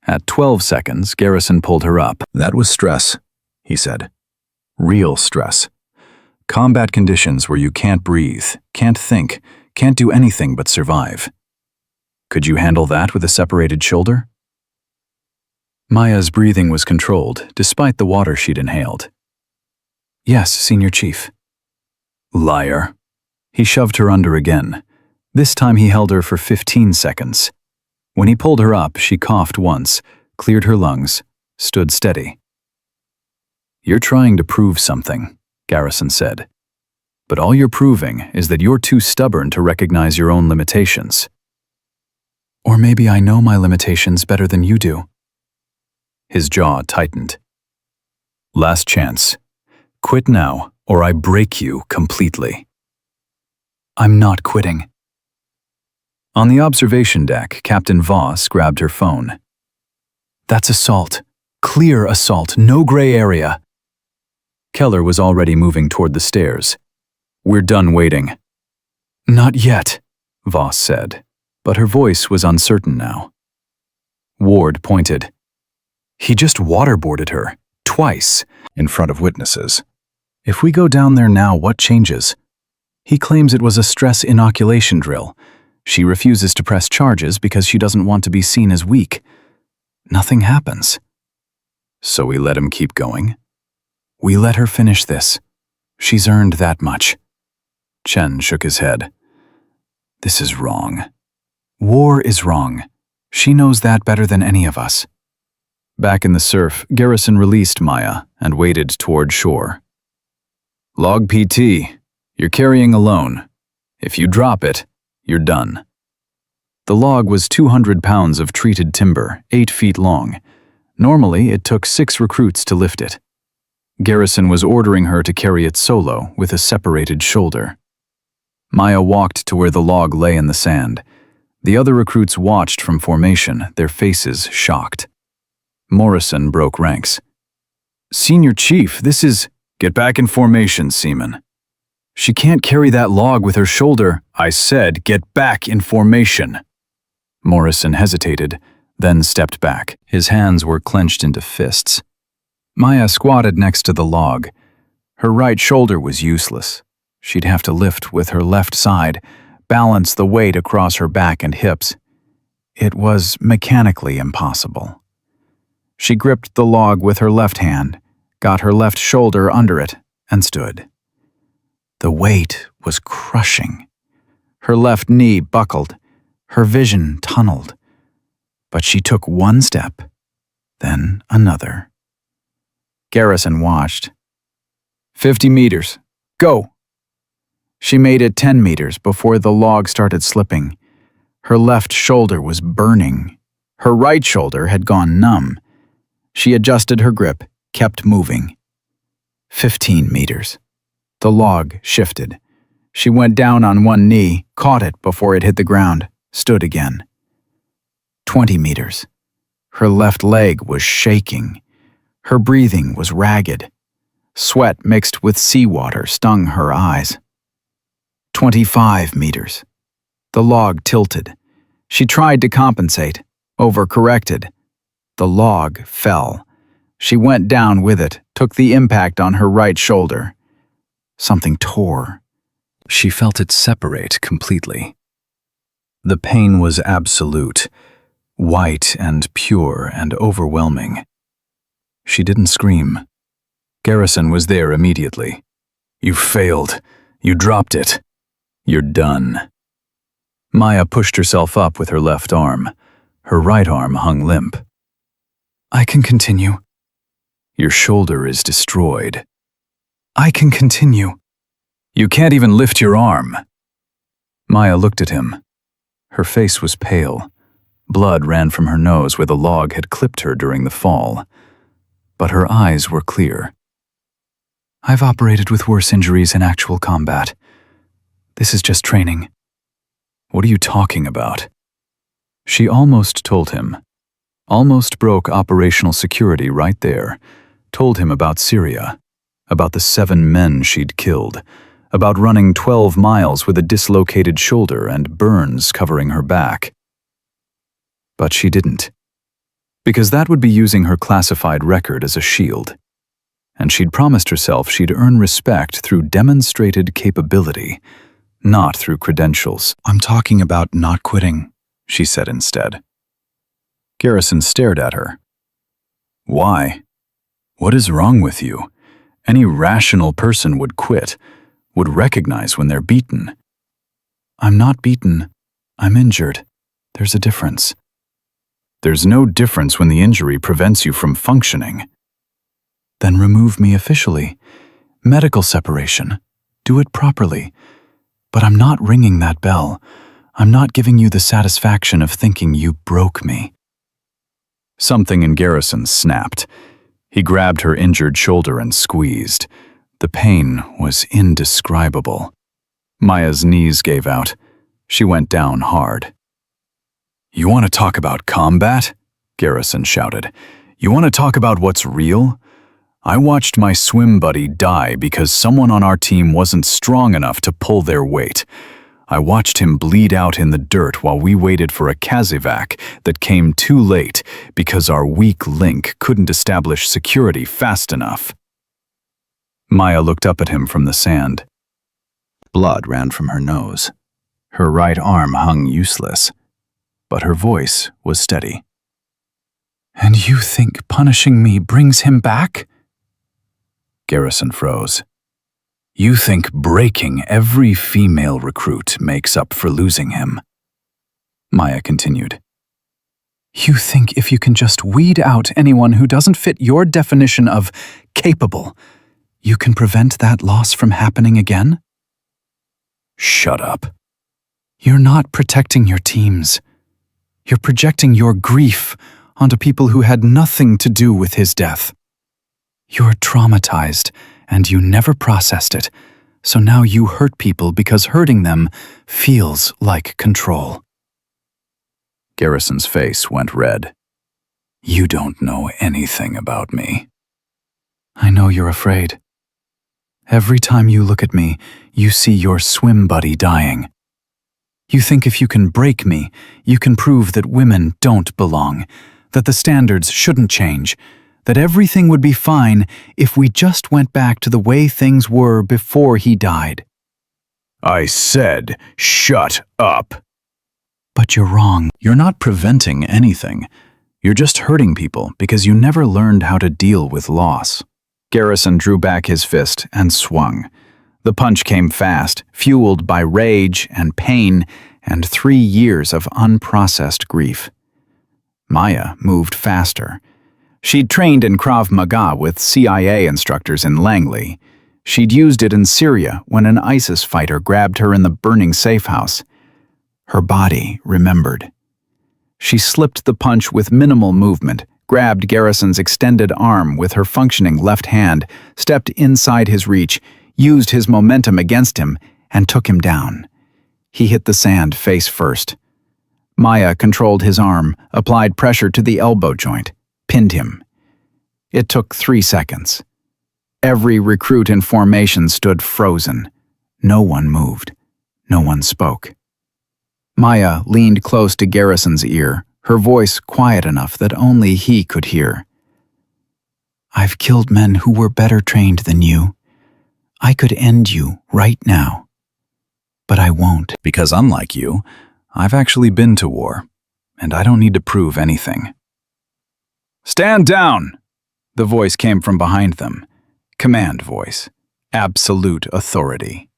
At 12 seconds, Garrison pulled her up. "That was stress," he said. "Real stress. Combat conditions where you can't breathe, can't think, can't do anything but survive. Could you handle that with a separated shoulder?" Maya's breathing was controlled, despite the water she'd inhaled. "Yes, Senior Chief." "Liar." He shoved her under again. This time he held her for 15 seconds. When he pulled her up, she coughed once, cleared her lungs, stood steady. "You're trying to prove something. Garrison said. "But all you're proving is that you're too stubborn to recognize your own limitations." "Or maybe I know my limitations better than you do." His jaw tightened. "Last chance. Quit now, or I break you completely." "I'm not quitting." On the observation deck, Captain Voss grabbed her phone. "That's assault. Clear assault, no gray area." Keller was already moving toward the stairs. "We're done waiting." "Not yet," Voss said, but her voice was uncertain now. Ward pointed. "He just waterboarded her, twice, in front of witnesses. If we go down there now, what changes? He claims it was a stress inoculation drill. She refuses to press charges because she doesn't want to be seen as weak. Nothing happens. So we let him keep going? We let her finish this. She's earned that much." Chen shook his head. "This is wrong. War is wrong. She knows that better than any of us." Back in the surf, Garrison released Maya and waded toward shore. "Log PT, you're carrying alone. If you drop it, you're done." The log was 200 pounds of treated timber, 8 feet long. Normally, it took 6 recruits to lift it. Garrison was ordering her to carry it solo with a separated shoulder. Maya walked to where the log lay in the sand. The other recruits watched from formation, their faces shocked. Morrison broke ranks. "Senior Chief, this is—" "Get back in formation, Seaman." "She can't carry that log with her shoulder." "I said, get back in formation." Morrison hesitated, then stepped back. His hands were clenched into fists. Maya squatted next to the log. Her right shoulder was useless. She'd have to lift with her left side, balance the weight across her back and hips. It was mechanically impossible. She gripped the log with her left hand, got her left shoulder under it, and stood. The weight was crushing. Her left knee buckled, her vision tunneled. But she took one step, then another. Garrison watched. 50 meters. Go! She made it 10 meters before the log started slipping. Her left shoulder was burning. Her right shoulder had gone numb. She adjusted her grip, kept moving. 15 meters. The log shifted. She went down on one knee, caught it before it hit the ground, stood again. 20 meters. Her left leg was shaking. Her breathing was ragged. Sweat mixed with seawater stung her eyes. 25 meters. The log tilted. She tried to compensate, overcorrected. The log fell. She went down with it, took the impact on her right shoulder. Something tore. She felt it separate completely. The pain was absolute, white and pure and overwhelming. She didn't scream. Garrison was there immediately. "You failed. You dropped it. You're done." Maya pushed herself up with her left arm. Her right arm hung limp. "I can continue." "Your shoulder is destroyed." "I can continue." "You can't even lift your arm." Maya looked at him. Her face was pale. Blood ran from her nose where the log had clipped her during the fall. But her eyes were clear. "I've operated with worse injuries in actual combat. This is just training." "What are you talking about?" She almost told him. Almost broke operational security right there. Told him about Syria. About the 7 men she'd killed. About running 12 miles with a dislocated shoulder and burns covering her back. But she didn't. Because that would be using her classified record as a shield. And she'd promised herself she'd earn respect through demonstrated capability, not through credentials. "I'm talking about not quitting," she said instead. Garrison stared at her. "Why? What is wrong with you? Any rational person would quit, would recognize when they're beaten." "I'm not beaten. I'm injured. There's a difference." "There's no difference when the injury prevents you from functioning." "Then remove me officially. Medical separation. Do it properly. But I'm not ringing that bell. I'm not giving you the satisfaction of thinking you broke me." Something in Garrison snapped. He grabbed her injured shoulder and squeezed. The pain was indescribable. Maya's knees gave out. She went down hard. "You want to talk about combat?" Garrison shouted. "You want to talk about what's real? I watched my swim buddy die because someone on our team wasn't strong enough to pull their weight. I watched him bleed out in the dirt while we waited for a Kazivac that came too late because our weak link couldn't establish security fast enough." Maya looked up at him from the sand. Blood ran from her nose. Her right arm hung useless, but her voice was steady. "And you think punishing me brings him back?" Garrison froze. "You think breaking every female recruit makes up for losing him?" Maya continued. "You think if you can just weed out anyone who doesn't fit your definition of capable, you can prevent that loss from happening again?" "Shut up." "You're not protecting your teams. You're projecting your grief onto people who had nothing to do with his death. You're traumatized, and you never processed it, so now you hurt people because hurting them feels like control." Garrison's face went red. "You don't know anything about me." "I know you're afraid. Every time you look at me, you see your swim buddy dying. You think if you can break me, you can prove that women don't belong, that the standards shouldn't change, that everything would be fine if we just went back to the way things were before he died." "I said, shut up." "But you're wrong. You're not preventing anything. You're just hurting people because you never learned how to deal with loss." Garrison drew back his fist and swung. The punch came fast, fueled by rage and pain and 3 years of unprocessed grief. Maya moved faster. She'd trained in Krav Maga with CIA instructors in Langley. She'd used it in Syria when an ISIS fighter grabbed her in the burning safe house. Her body remembered. She slipped the punch with minimal movement, grabbed Garrison's extended arm with her functioning left hand, stepped inside his reach, used his momentum against him, and took him down. He hit the sand face first. Maya controlled his arm, applied pressure to the elbow joint, pinned him. It took 3 seconds. Every recruit in formation stood frozen. No one moved. No one spoke. Maya leaned close to Garrison's ear, her voice quiet enough that only he could hear. "I've killed men who were better trained than you. I could end you right now. But I won't, because unlike you, I've actually been to war, and I don't need to prove anything." "Stand down!" The voice came from behind them. Command voice. Absolute authority.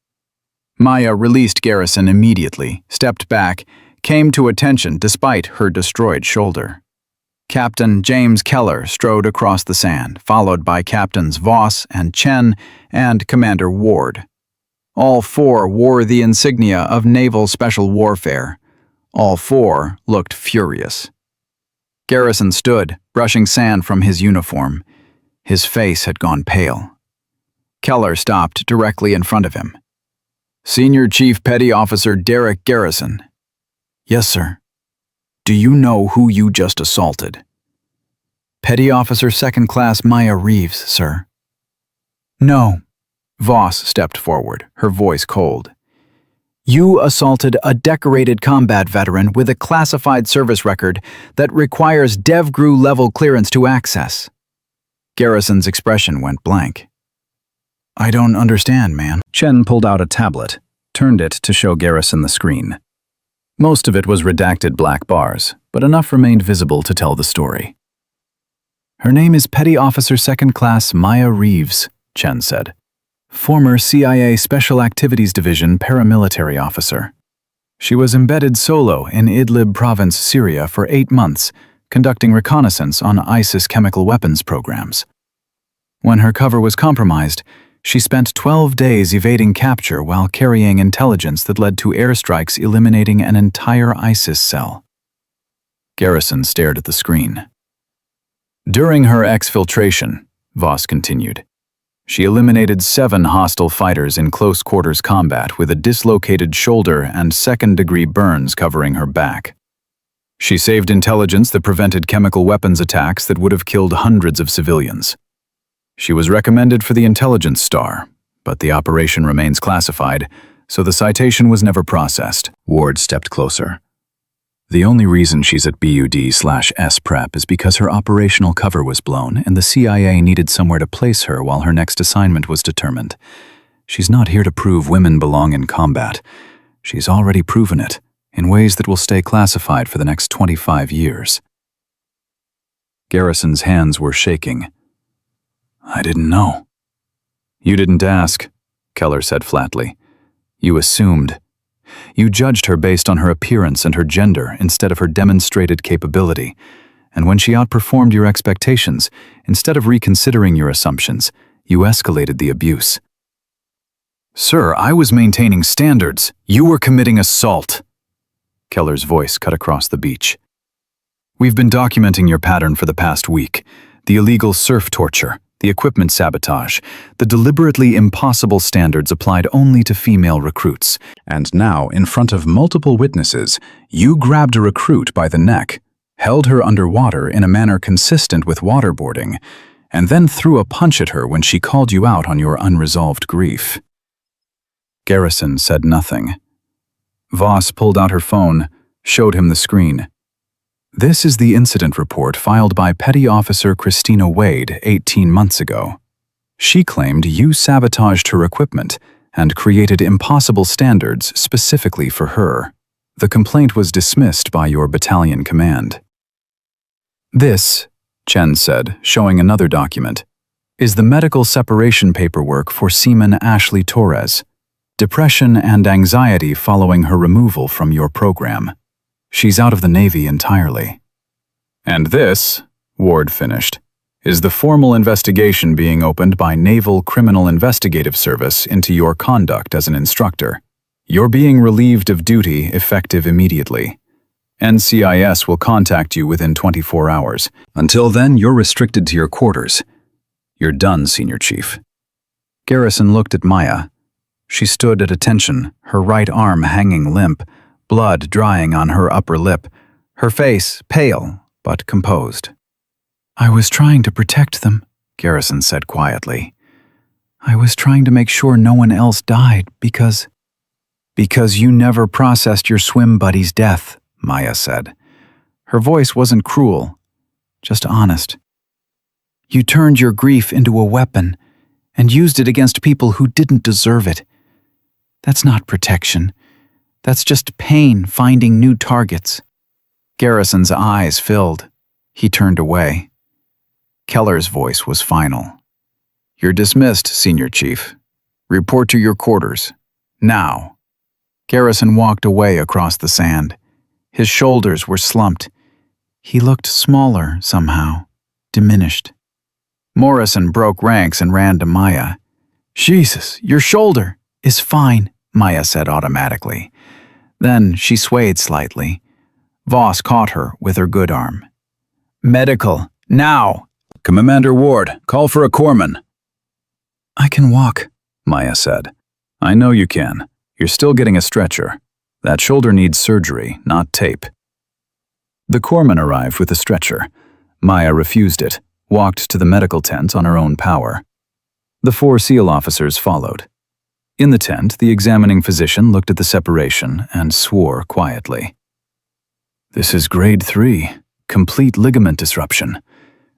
Maya released Garrison immediately, stepped back, came to attention despite her destroyed shoulder. Captain James Keller strode across the sand, followed by Captains Voss and Chen and Commander Ward. All 4 wore the insignia of Naval Special Warfare. All 4 looked furious. Garrison stood, brushing sand from his uniform. His face had gone pale. Keller stopped directly in front of him. "Senior Chief Petty Officer Derek Garrison." "Yes, sir." "Do you know who you just assaulted?" "Petty Officer 2nd Class Maya Reeves, sir." "No." Voss stepped forward, her voice cold. "You assaulted a decorated combat veteran with a classified service record that requires DevGru level clearance to access." Garrison's expression went blank. "I don't understand, man." Chen pulled out a tablet, turned it to show Garrison the screen. Most of it was redacted black bars, but enough remained visible to tell the story. "Her name is Petty Officer 2nd Class Maya Reeves," Chen said. "Former CIA Special Activities Division paramilitary officer. She was embedded solo in Idlib province, Syria for 8 months, conducting reconnaissance on ISIS chemical weapons programs. When her cover was compromised, She spent 12 days evading capture while carrying intelligence that led to airstrikes eliminating an entire ISIS cell. Garrison stared at the screen. During her exfiltration, Voss continued, she eliminated 7 hostile fighters in close-quarters combat with a dislocated shoulder and second-degree burns covering her back. She saved intelligence that prevented chemical weapons attacks that would have killed hundreds of civilians. She was recommended for the Intelligence Star, but the operation remains classified, so the citation was never processed. Ward stepped closer. The only reason she's at BUD/S prep is because her operational cover was blown and the CIA needed somewhere to place her while her next assignment was determined. She's not here to prove women belong in combat. She's already proven it, in ways that will stay classified for the next 25 years. Garrison's hands were shaking. I didn't know. You didn't ask, Keller said flatly. You assumed. You judged her based on her appearance and her gender instead of her demonstrated capability. And when she outperformed your expectations, instead of reconsidering your assumptions, you escalated the abuse. Sir, I was maintaining standards. You were committing assault. Keller's voice cut across the beach. We've been documenting your pattern for the past week. The illegal surf torture, the equipment sabotage, the deliberately impossible standards applied only to female recruits. And now, in front of multiple witnesses, you grabbed a recruit by the neck, held her underwater in a manner consistent with waterboarding, and then threw a punch at her when she called you out on your unresolved grief. Garrison said nothing. Voss pulled out her phone, showed him the screen. This is the incident report filed by Petty Officer Christina Wade 18 months ago. She claimed you sabotaged her equipment and created impossible standards specifically for her. The complaint was dismissed by your battalion command. This, Chen said, showing another document, is the medical separation paperwork for Seaman Ashley Torres. Depression and anxiety following her removal from your program. She's out of the Navy entirely. And this, Ward finished, is the formal investigation being opened by Naval Criminal Investigative Service into your conduct as an instructor. You're being relieved of duty effective immediately. NCIS will contact you within 24 hours. Until then, you're restricted to your quarters. You're done, Senior Chief. Garrison looked at Maya. She stood at attention, her right arm hanging limp, blood drying on her upper lip, her face pale but composed. I was trying to protect them, Garrison said quietly. I was trying to make sure no one else died because you never processed your swim buddy's death, Maya said. Her voice wasn't cruel, just honest. You turned your grief into a weapon and used it against people who didn't deserve it. That's not protection. That's just pain finding new targets. Garrison's eyes filled. He turned away. Keller's voice was final. You're dismissed, Senior Chief. Report to your quarters. Now. Garrison walked away across the sand. His shoulders were slumped. He looked smaller somehow, diminished. Morrison broke ranks and ran to Maya. Jesus, your shoulder is fine, Maya said automatically. Then she swayed slightly. Voss caught her with her good arm. Medical, now! Commander Ward, call for a corpsman. I can walk, Maya said. I know you can. You're still getting a stretcher. That shoulder needs surgery, not tape. The corpsman arrived with a stretcher. Maya refused it, walked to the medical tent on her own power. The 4 SEAL officers followed. In the tent, the examining physician looked at the separation and swore quietly. This is grade 3, complete ligament disruption.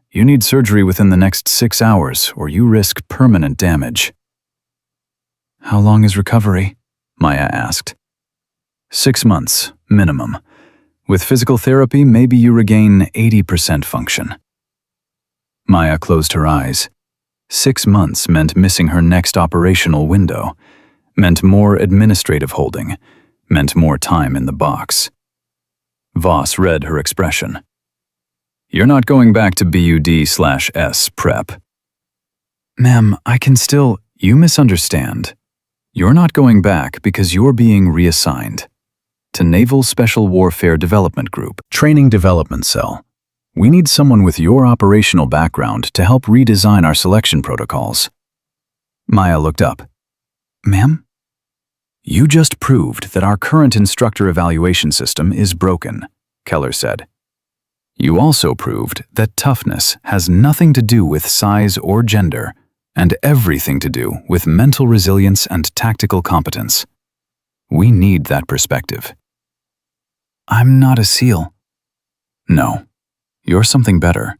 You need surgery within the next 6 hours, or you risk permanent damage. How long is recovery? Maya asked. 6 months, minimum. With physical therapy, maybe you regain 80% function. Maya closed her eyes. 6 months meant missing her next operational window, meant more administrative holding, meant more time in the box. Voss read her expression. You're not going back to BUD/S prep. Ma'am, I can still... You misunderstand. You're not going back because you're being reassigned to Naval Special Warfare Development Group, Training Development Cell. We need someone with your operational background to help redesign our selection protocols. Maya looked up. Ma'am? You just proved that our current instructor evaluation system is broken, Keller said. You also proved that toughness has nothing to do with size or gender, and everything to do with mental resilience and tactical competence. We need that perspective. I'm not a SEAL. No, you're something better.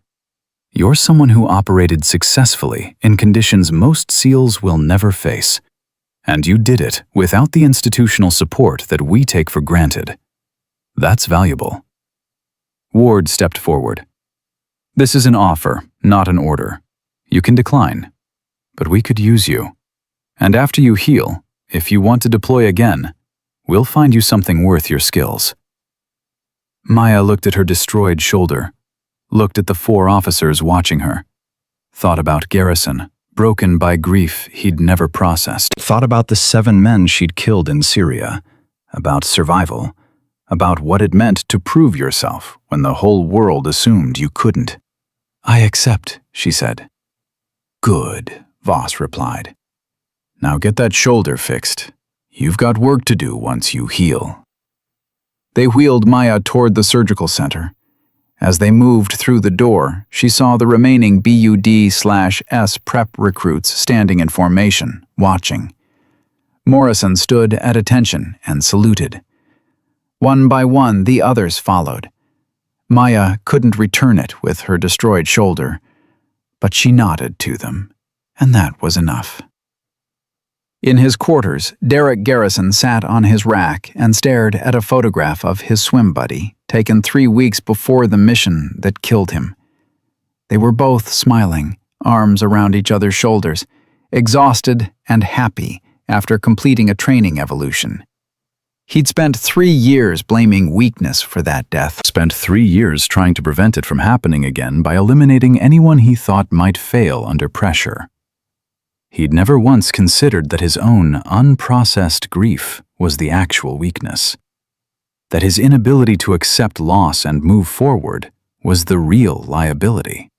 You're someone who operated successfully in conditions most SEALs will never face. And you did it without the institutional support that we take for granted. That's valuable. Ward stepped forward. This is an offer, not an order. You can decline. But we could use you. And after you heal, if you want to deploy again, we'll find you something worth your skills. Maya looked at her destroyed shoulder, looked at the 4 officers watching her, thought about Garrison, broken by grief he'd never processed, thought about the 7 men she'd killed in Syria, about survival, about what it meant to prove yourself when the whole world assumed you couldn't. I accept, she said. Good, Voss replied. Now get that shoulder fixed. You've got work to do once you heal. They wheeled Maya toward the surgical center. As they moved through the door, she saw the remaining BUD/S prep recruits standing in formation, watching. Morrison stood at attention and saluted. One by one, the others followed. Maya couldn't return it with her destroyed shoulder, but she nodded to them, and that was enough. In his quarters, Derek Garrison sat on his rack and stared at a photograph of his swim buddy, taken 3 weeks before the mission that killed him. They were both smiling, arms around each other's shoulders, exhausted and happy after completing a training evolution. He'd spent 3 years blaming weakness for that death, spent 3 years trying to prevent it from happening again by eliminating anyone he thought might fail under pressure. He'd never once considered that his own unprocessed grief was the actual weakness, that his inability to accept loss and move forward was the real liability.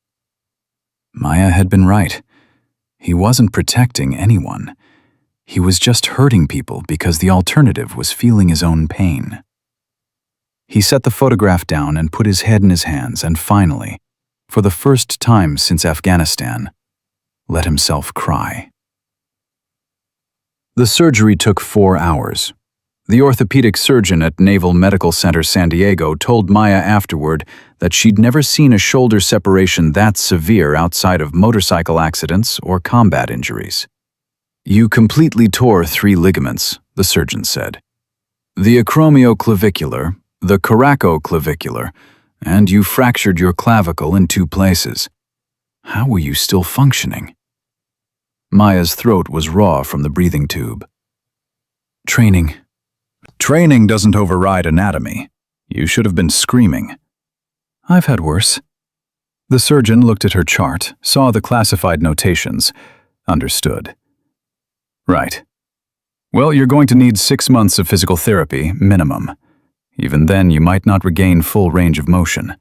Maya had been right. He wasn't protecting anyone. He was just hurting people because the alternative was feeling his own pain. He set the photograph down and put his head in his hands and finally, for the first time since Afghanistan, let himself cry. The surgery took 4 hours. The orthopedic surgeon at Naval Medical Center San Diego told Maya afterward that she'd never seen a shoulder separation that severe outside of motorcycle accidents or combat injuries. You completely tore 3 ligaments, the surgeon said. The acromioclavicular, the coracoclavicular, and you fractured your clavicle in 2 places. How were you still functioning? Maya's throat was raw from the breathing tube. Training. Training doesn't override anatomy. You should have been screaming. I've had worse. The surgeon looked at her chart, saw the classified notations, understood. Right. Well, you're going to need 6 months of physical therapy, minimum. Even then, you might not regain full range of motion.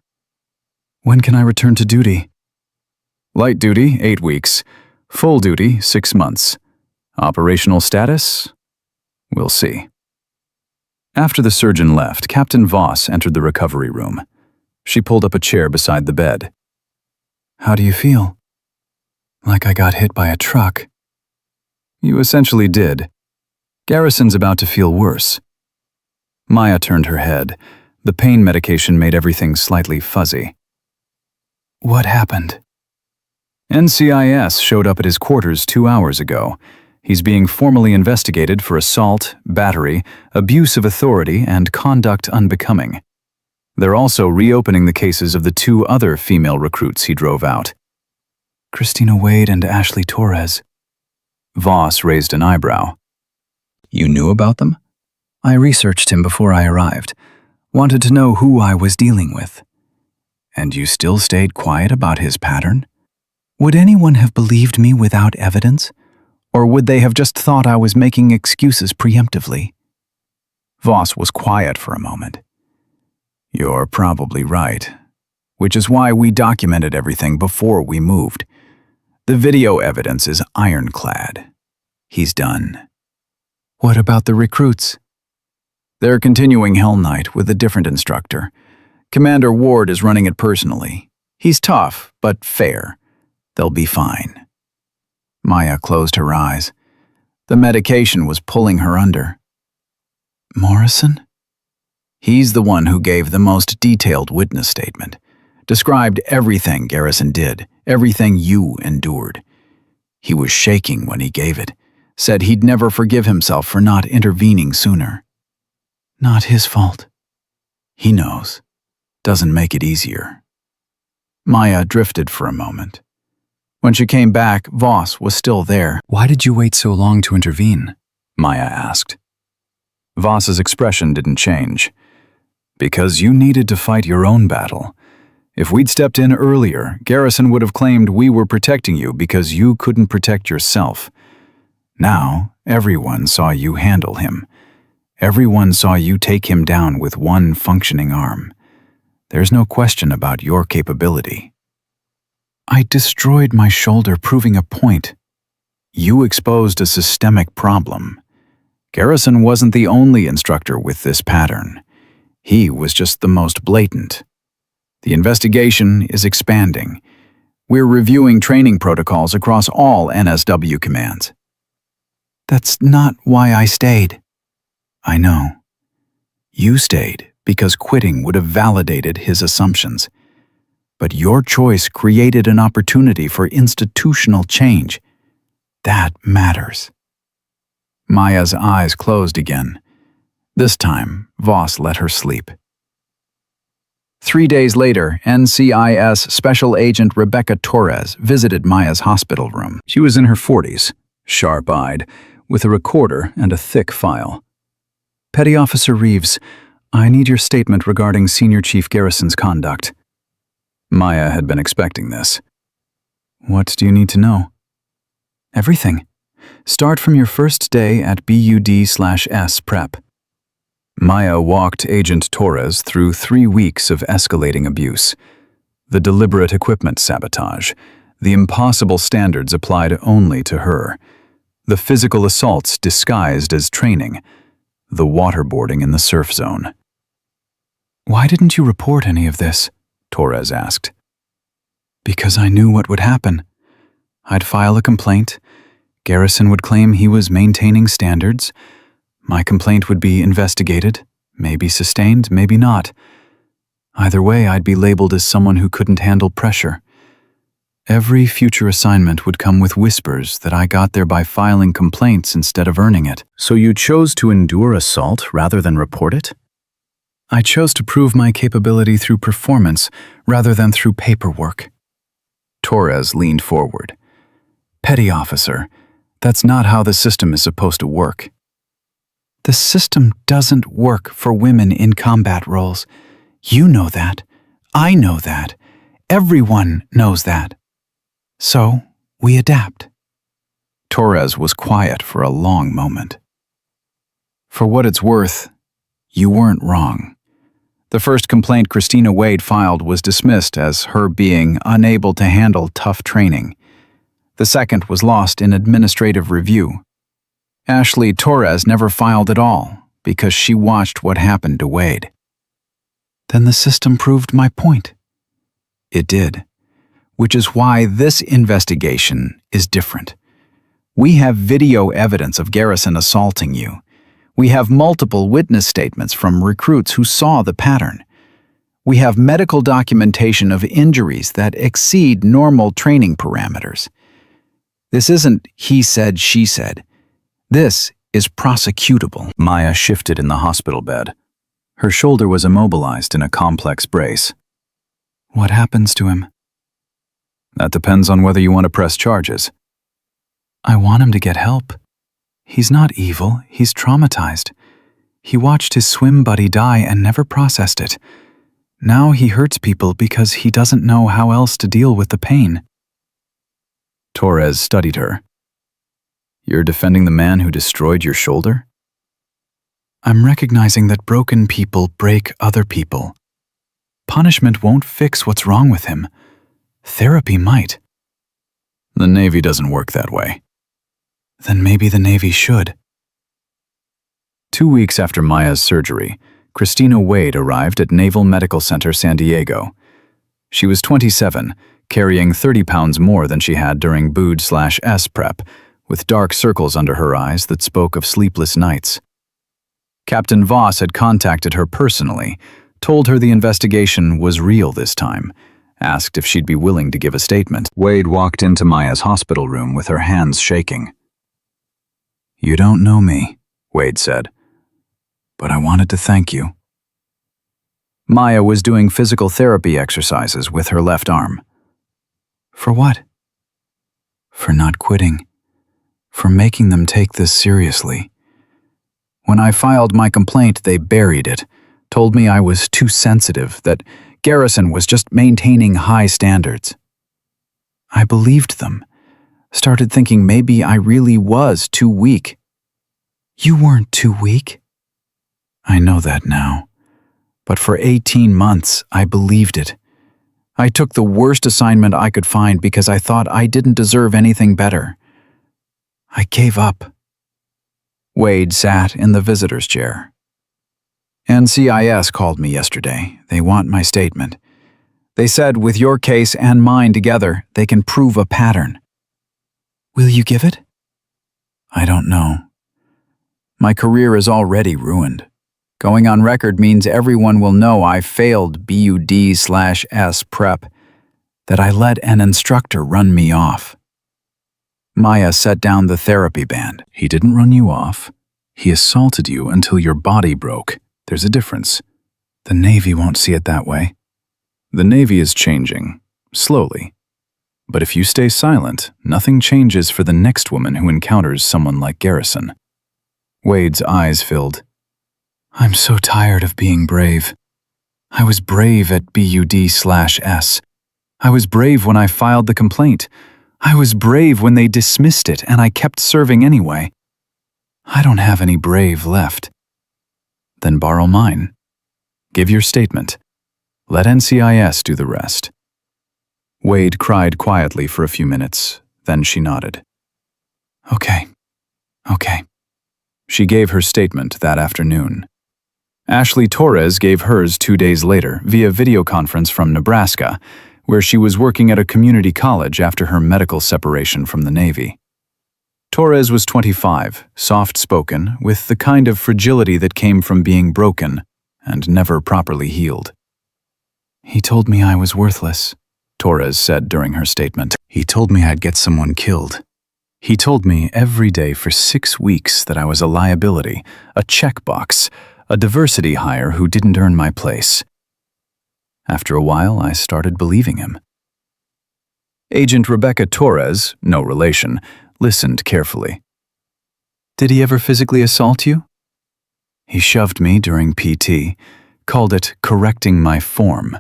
When can I return to duty? Light duty, 8 weeks. Full duty, 6 months. Operational status? We'll see. After the surgeon left, Captain Voss entered the recovery room. She pulled up a chair beside the bed. How do you feel? Like I got hit by a truck. You essentially did. Garrison's about to feel worse. Maya turned her head. The pain medication made everything slightly fuzzy. What happened? NCIS showed up at his quarters 2 hours ago. He's being formally investigated for assault, battery, abuse of authority, and conduct unbecoming. They're also reopening the cases of the 2 other female recruits he drove out. Christina Wade and Ashley Torres. Voss raised an eyebrow. You knew about them? I researched him before I arrived. Wanted to know who I was dealing with. And you still stayed quiet about his pattern? Would anyone have believed me without evidence? Or would they have just thought I was making excuses preemptively? Voss was quiet for a moment. You're probably right, which is why we documented everything before we moved. The video evidence is ironclad. He's done. What about the recruits? They're continuing Hell Night with a different instructor. Commander Ward is running it personally. He's tough, but fair. They'll be fine. Maya closed her eyes. The medication was pulling her under. Morrison? He's the one who gave the most detailed witness statement. Described everything Garrison did, everything you endured. He was shaking when he gave it. Said he'd never forgive himself for not intervening sooner. Not his fault. He knows. Doesn't make it easier. Maya drifted for a moment. When she came back, Voss was still there. Why did you wait so long to intervene? Maya asked. Voss's expression didn't change. Because you needed to fight your own battle. If we'd stepped in earlier, Garrison would have claimed we were protecting you because you couldn't protect yourself. Now, everyone saw you handle him. Everyone saw you take him down with one functioning arm. There's no question about your capability. I destroyed my shoulder proving a point. You exposed a systemic problem. Garrison wasn't the only instructor with this pattern. He was just the most blatant. The investigation is expanding. We're reviewing training protocols across all NSW commands. That's not why I stayed. I know. You stayed because quitting would have validated his assumptions. But your choice created an opportunity for institutional change. That matters. Maya's eyes closed again. This time, Voss let her sleep. 3 days later, NCIS Special Agent Rebecca Torres visited Maya's hospital room. She was in her 40s, sharp-eyed, with a recorder and a thick file. Petty Officer Reeves, I need your statement regarding Senior Chief Garrison's conduct. Maya had been expecting this. What do you need to know? Everything. Start from your first day at BUD/S prep. Maya walked Agent Torres through 3 weeks of escalating abuse. The deliberate equipment sabotage, the impossible standards applied only to her, the physical assaults disguised as training, the waterboarding in the surf zone. Why didn't you report any of this? Torres asked. Because I knew what would happen. I'd file a complaint. Garrison would claim he was maintaining standards. My complaint would be investigated, maybe sustained, maybe not. Either way, I'd be labeled as someone who couldn't handle pressure. Every future assignment would come with whispers that I got there by filing complaints instead of earning it. So you chose to endure assault rather than report it? I chose to prove my capability through performance rather than through paperwork. Torres leaned forward. Petty Officer, that's not how the system is supposed to work. The system doesn't work for women in combat roles. You know that. I know that. Everyone knows that. So, we adapt. Torres was quiet for a long moment. For what it's worth, you weren't wrong. The first complaint Christina Wade filed was dismissed as her being unable to handle tough training. The second was lost in administrative review. Ashley Torres never filed at all because she watched what happened to Wade. Then the system proved my point. It did, which is why this investigation is different. We have video evidence of Garrison assaulting you. We have multiple witness statements from recruits who saw the pattern. We have medical documentation of injuries that exceed normal training parameters. This isn't he said, she said. This is prosecutable. Maya shifted in the hospital bed. Her shoulder was immobilized in a complex brace. What happens to him? That depends on whether you want to press charges. I want him to get help. He's not evil, he's traumatized. He watched his swim buddy die and never processed it. Now he hurts people because he doesn't know how else to deal with the pain. Torres studied her. You're defending the man who destroyed your shoulder? I'm recognizing that broken people break other people. Punishment won't fix what's wrong with him. Therapy might. The Navy doesn't work that way. Then maybe the Navy should. 2 weeks after Maya's surgery, Christina Wade arrived at Naval Medical Center San Diego. She was 27, carrying 30 pounds more than she had during BOOD/S prep, with dark circles under her eyes that spoke of sleepless nights. Captain Voss had contacted her personally, told her the investigation was real this time, asked if she'd be willing to give a statement. Wade walked into Maya's hospital room with her hands shaking. "You don't know me," Wade said, "but I wanted to thank you." Maya was doing physical therapy exercises with her left arm. For what? For not quitting. For making them take this seriously. When I filed my complaint, they buried it, told me I was too sensitive, that Garrison was just maintaining high standards. I believed them, started thinking maybe I really was too weak. You weren't too weak. I know that now. But for 18 months, I believed it. I took the worst assignment I could find because I thought I didn't deserve anything better. I gave up. Wade sat in the visitor's chair. NCIS called me yesterday. They want my statement. They said with your case and mine together, they can prove a pattern. Will you give it? I don't know. My career is already ruined. Going on record means everyone will know I failed BUD/S prep, that I let an instructor run me off. Maya set down the therapy band. He didn't run you off. He assaulted you until your body broke. There's a difference. The Navy won't see it that way. The Navy is changing, slowly. But if you stay silent, nothing changes for the next woman who encounters someone like Garrison. Wade's eyes filled. I'm so tired of being brave. I was brave at BUD/S. I was brave when I filed the complaint. I was brave when they dismissed it and I kept serving anyway. I don't have any brave left. Then borrow mine. Give your statement. Let NCIS do the rest. Wade cried quietly for a few minutes, then she nodded. Okay. She gave her statement that afternoon. Ashley Torres gave hers 2 days later via video conference from Nebraska, where she was working at a community college after her medical separation from the Navy. Torres was 25, soft-spoken, with the kind of fragility that came from being broken and never properly healed. He told me I was worthless, Torres said during her statement. He told me I'd get someone killed. He told me every day for 6 weeks that I was a liability, a checkbox, a diversity hire who didn't earn my place. After a while, I started believing him. Agent Rebecca Torres, no relation, listened carefully. Did he ever physically assault you? He shoved me during PT, called it correcting my form.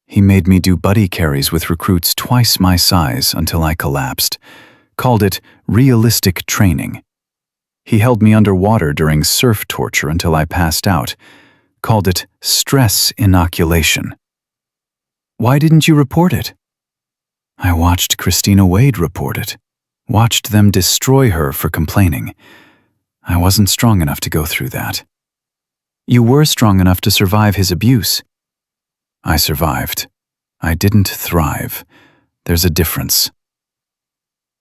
He made me do buddy carries with recruits twice my size until I collapsed, called it realistic training. He held me underwater during surf torture until I passed out, called it stress inoculation. Why didn't you report it? I watched Christina Wade report it, watched them destroy her for complaining. I wasn't strong enough to go through that. You were strong enough to survive his abuse. I survived. I didn't thrive. There's a difference.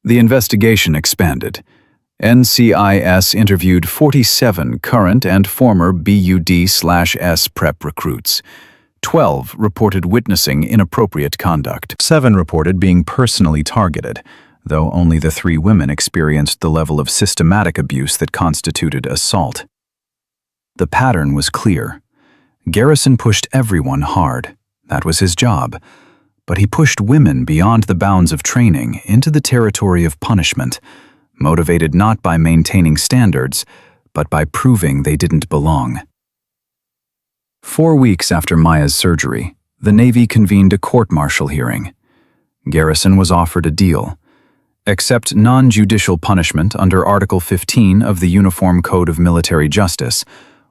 The investigation expanded. NCIS interviewed 47 current and former BUD/S prep recruits. 12 reported witnessing inappropriate conduct. 7 reported being personally targeted, though only the 3 women experienced the level of systematic abuse that constituted assault. The pattern was clear. Garrison pushed everyone hard. That was his job. But he pushed women beyond the bounds of training into the territory of punishment, motivated not by maintaining standards, but by proving they didn't belong. 4 weeks after Maya's surgery, the Navy convened a court-martial hearing. Garrison was offered a deal. accept non-judicial punishment under Article 15 of the Uniform Code of Military Justice,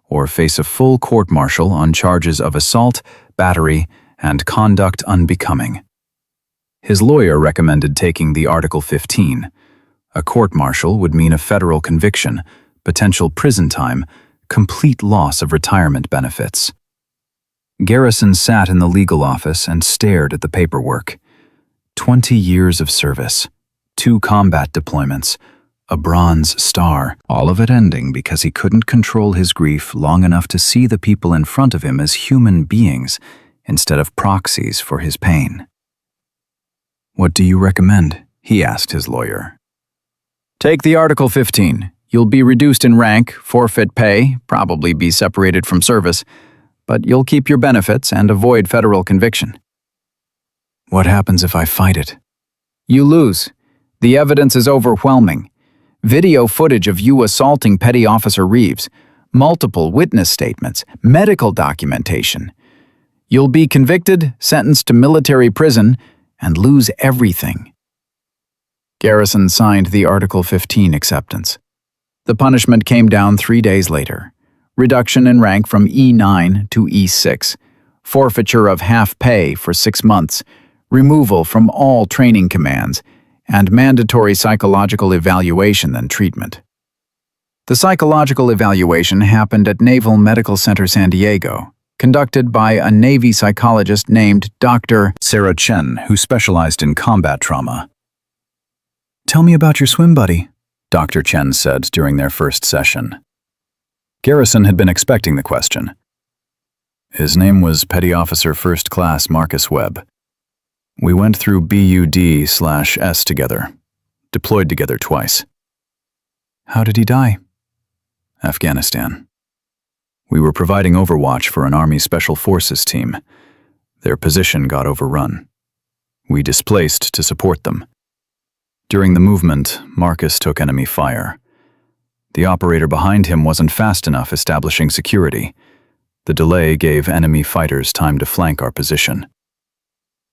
or face a full court-martial on charges of assault, battery, and conduct unbecoming. His lawyer recommended taking the Article 15. A court-martial would mean a federal conviction, potential prison time, complete loss of retirement benefits. Garrison sat in the legal office and stared at the paperwork. 20 years of service, 2 combat deployments, a Bronze Star, all of it ending because he couldn't control his grief long enough to see the people in front of him as human beings instead of proxies for his pain. "What do you recommend?" he asked his lawyer. "Take the Article 15. You'll be reduced in rank, forfeit pay, probably be separated from service, but you'll keep your benefits and avoid federal conviction." "What happens if I fight it?" "You lose. The evidence is overwhelming. Video footage of you assaulting Petty Officer Reeves, multiple witness statements, medical documentation. You'll be convicted, sentenced to military prison, and lose everything." Garrison signed the Article 15 acceptance. The punishment came down 3 days later. Reduction in rank from E9 to E6, forfeiture of half pay for 6 months, removal from all training commands, and mandatory psychological evaluation and treatment. The psychological evaluation happened at Naval Medical Center San Diego, conducted by a Navy psychologist named Dr. Sarah Chen, who specialized in combat trauma. "Tell me about your swim buddy," Dr. Chen said during their first session. Garrison had been expecting the question. His name was Petty Officer First Class Marcus Webb. We went through BUD/S together, deployed together twice. "How did he die?" "Afghanistan. We were providing overwatch for an Army Special Forces team. Their position got overrun. We displaced to support them. During the movement, Marcus took enemy fire. The operator behind him wasn't fast enough establishing security. The delay gave enemy fighters time to flank our position.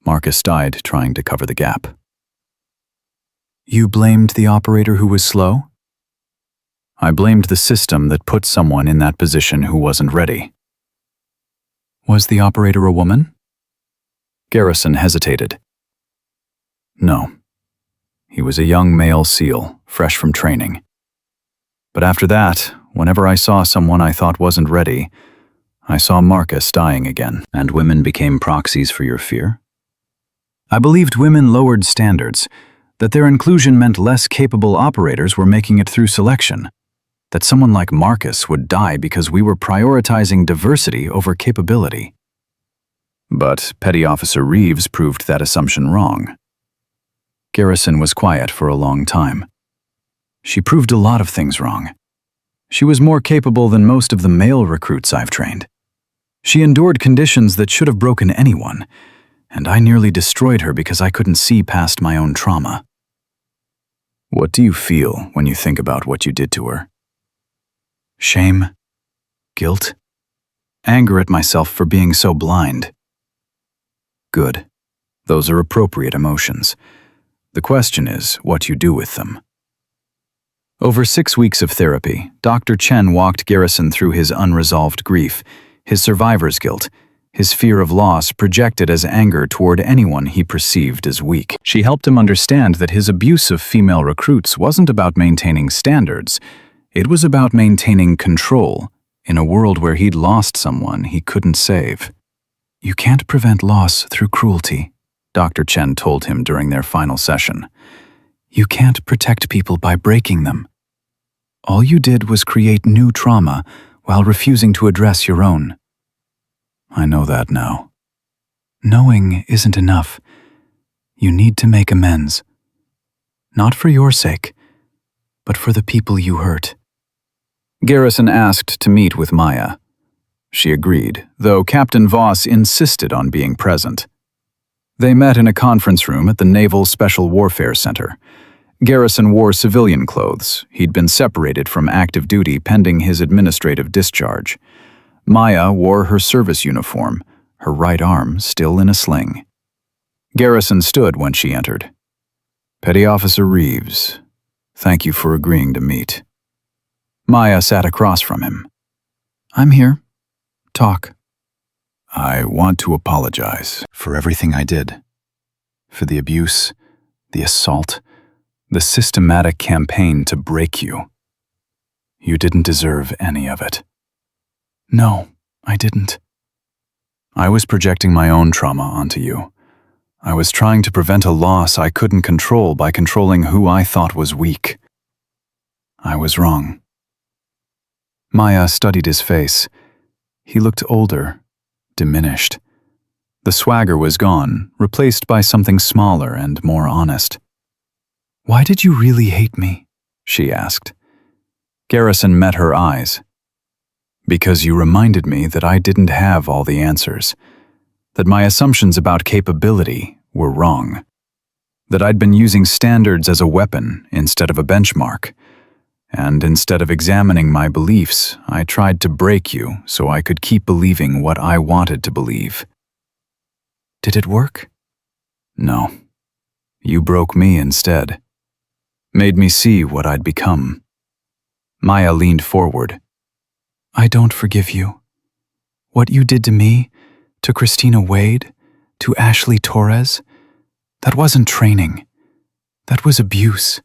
Marcus died trying to cover the gap." "You blamed the operator who was slow?" "I blamed the system that put someone in that position who wasn't ready." "Was the operator a woman?" Garrison hesitated. "No. He was a young male SEAL, fresh from training. But after that, whenever I saw someone I thought wasn't ready, I saw Marcus dying again." "And women became proxies for your fear?" "I believed women lowered standards, that their inclusion meant less capable operators were making it through selection, that someone like Marcus would die because we were prioritizing diversity over capability." But Petty Officer Reeves proved that assumption wrong. Garrison was quiet for a long time. "She proved a lot of things wrong. She was more capable than most of the male recruits I've trained. She endured conditions that should have broken anyone, and I nearly destroyed her because I couldn't see past my own trauma." "What do you feel when you think about what you did to her?" "Shame, guilt, anger at myself for being so blind." "Good. Those are appropriate emotions. The question is what you do with them." Over 6 weeks of therapy, Dr. Chen walked Garrison through his unresolved grief, his survivor's guilt, his fear of loss projected as anger toward anyone he perceived as weak. She helped him understand that his abuse of female recruits wasn't about maintaining standards. It was about maintaining control in a world where he'd lost someone he couldn't save. "You can't prevent loss through cruelty," Dr. Chen told him during their final session. "You can't protect people by breaking them. All you did was create new trauma while refusing to address your own." "I know that now." "Knowing isn't enough. You need to make amends. Not for your sake, but for the people you hurt." Garrison asked to meet with Maya. She agreed, though Captain Voss insisted on being present. They met in a conference room at the Naval Special Warfare Center. Garrison wore civilian clothes. He'd been separated from active duty pending his administrative discharge. Maya wore her service uniform, her right arm still in a sling. Garrison stood when she entered. Petty Officer Reeves, thank you for agreeing to meet. Maya sat across from him. I'm here. Talk. I want to apologize for everything I did. For the abuse, the assault, the systematic campaign to break you. You didn't deserve any of it. No, I didn't. I was projecting my own trauma onto you. I was trying to prevent a loss I couldn't control by controlling who I thought was weak. I was wrong. Maya studied his face. He looked older, diminished. The swagger was gone, replaced by something smaller and more honest. Why did you really hate me? She asked. Garrison met her eyes. Because you reminded me that I didn't have all the answers. That my assumptions about capability were wrong. That I'd been using standards as a weapon instead of a benchmark. And instead of examining my beliefs, I tried to break you so I could keep believing what I wanted to believe. Did it work? No. You broke me instead. Made me see what I'd become. Maya leaned forward. I don't forgive you. What you did to me, to Christina Wade, to Ashley Torres, that wasn't training. That was abuse.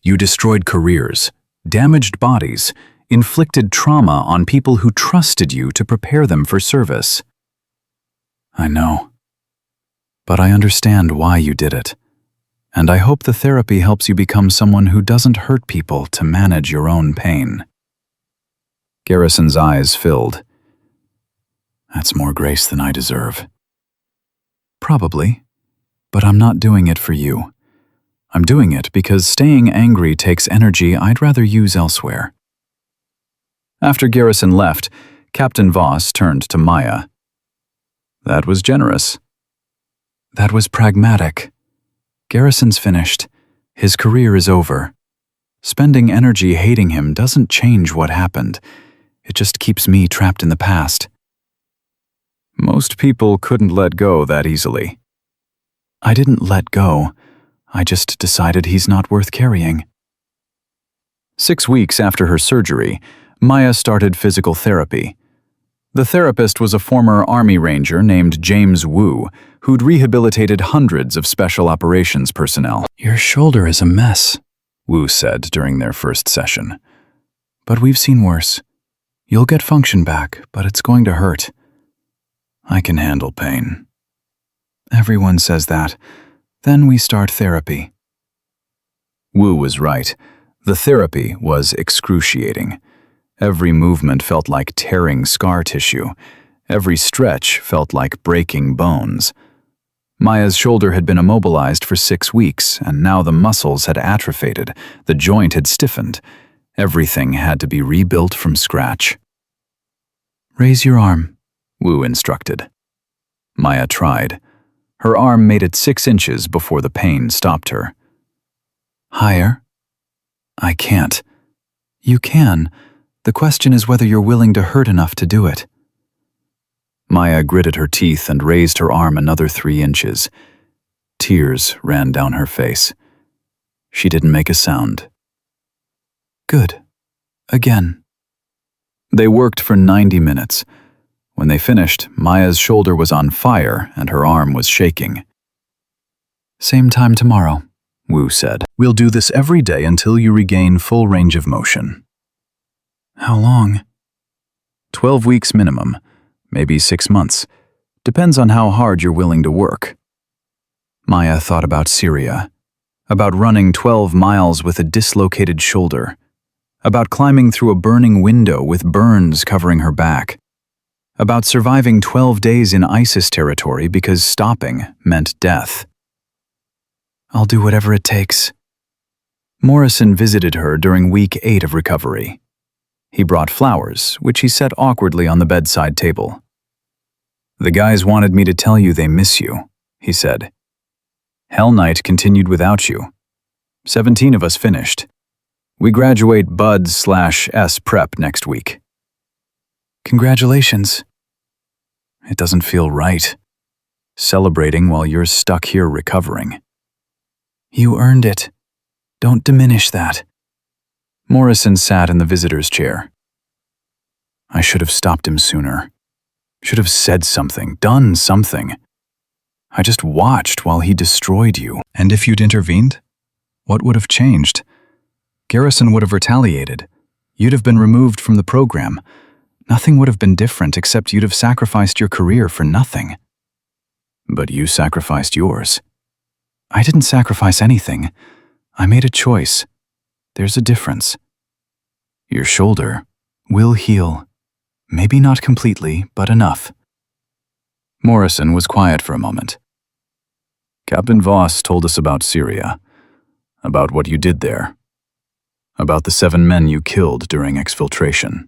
You destroyed careers, damaged bodies, inflicted trauma on people who trusted you to prepare them for service. I know. But I understand why you did it. And I hope the therapy helps you become someone who doesn't hurt people to manage your own pain. Garrison's eyes filled. That's more grace than I deserve. Probably, but I'm not doing it for you. I'm doing it because staying angry takes energy I'd rather use elsewhere. After Garrison left, Captain Voss turned to Maya. That was generous. That was pragmatic. Garrison's finished. His career is over. Spending energy hating him doesn't change what happened. It just keeps me trapped in the past. Most people couldn't let go that easily. I didn't let go. I just decided he's not worth carrying. 6 weeks after her surgery, Maya started physical therapy. The therapist was a former Army Ranger named James Wu, who'd rehabilitated hundreds of special operations personnel. Your shoulder is a mess, Wu said during their first session. But we've seen worse. You'll get function back, but it's going to hurt. I can handle pain. Everyone says that. Then we start therapy. Wu was right. The therapy was excruciating. Every movement felt like tearing scar tissue. Every stretch felt like breaking bones. Maya's shoulder had been immobilized for 6 weeks, and now the muscles had atrophied. The joint had stiffened. Everything had to be rebuilt from scratch. Raise your arm, Wu instructed. Maya tried. Her arm made it 6 inches before the pain stopped her. Higher? I can't. You can. The question is whether you're willing to hurt enough to do it. Maya gritted her teeth and raised her arm another 3 inches. Tears ran down her face. She didn't make a sound. Good. Again. They worked for 90 minutes. When they finished, Maya's shoulder was on fire and her arm was shaking. Same time tomorrow, Wu said. We'll do this every day until you regain full range of motion. How long? 12 weeks minimum, maybe 6 months. Depends on how hard you're willing to work. Maya thought about Syria, about running 12 miles with a dislocated shoulder, about climbing through a burning window with burns covering her back, about surviving 12 days in ISIS territory because stopping meant death. I'll do whatever it takes. Morrison visited her during week 8 of recovery. He brought flowers, which he set awkwardly on the bedside table. The guys wanted me to tell you they miss you, he said. Hell Night continued without you. 17 of us finished. We graduate Bud/S prep next week. Congratulations. It doesn't feel right. Celebrating while you're stuck here recovering. You earned it. Don't diminish that. Morrison sat in the visitor's chair. I should have stopped him sooner. Should have said something, done something. I just watched while he destroyed you. And if you'd intervened, what would have changed? Garrison would have retaliated. You'd have been removed from the program. Nothing would have been different except you'd have sacrificed your career for nothing. But you sacrificed yours. I didn't sacrifice anything. I made a choice. There's a difference. Your shoulder will heal. Maybe not completely, but enough. Morrison was quiet for a moment. Captain Voss told us about Syria, about what you did there, about the 7 men you killed during exfiltration.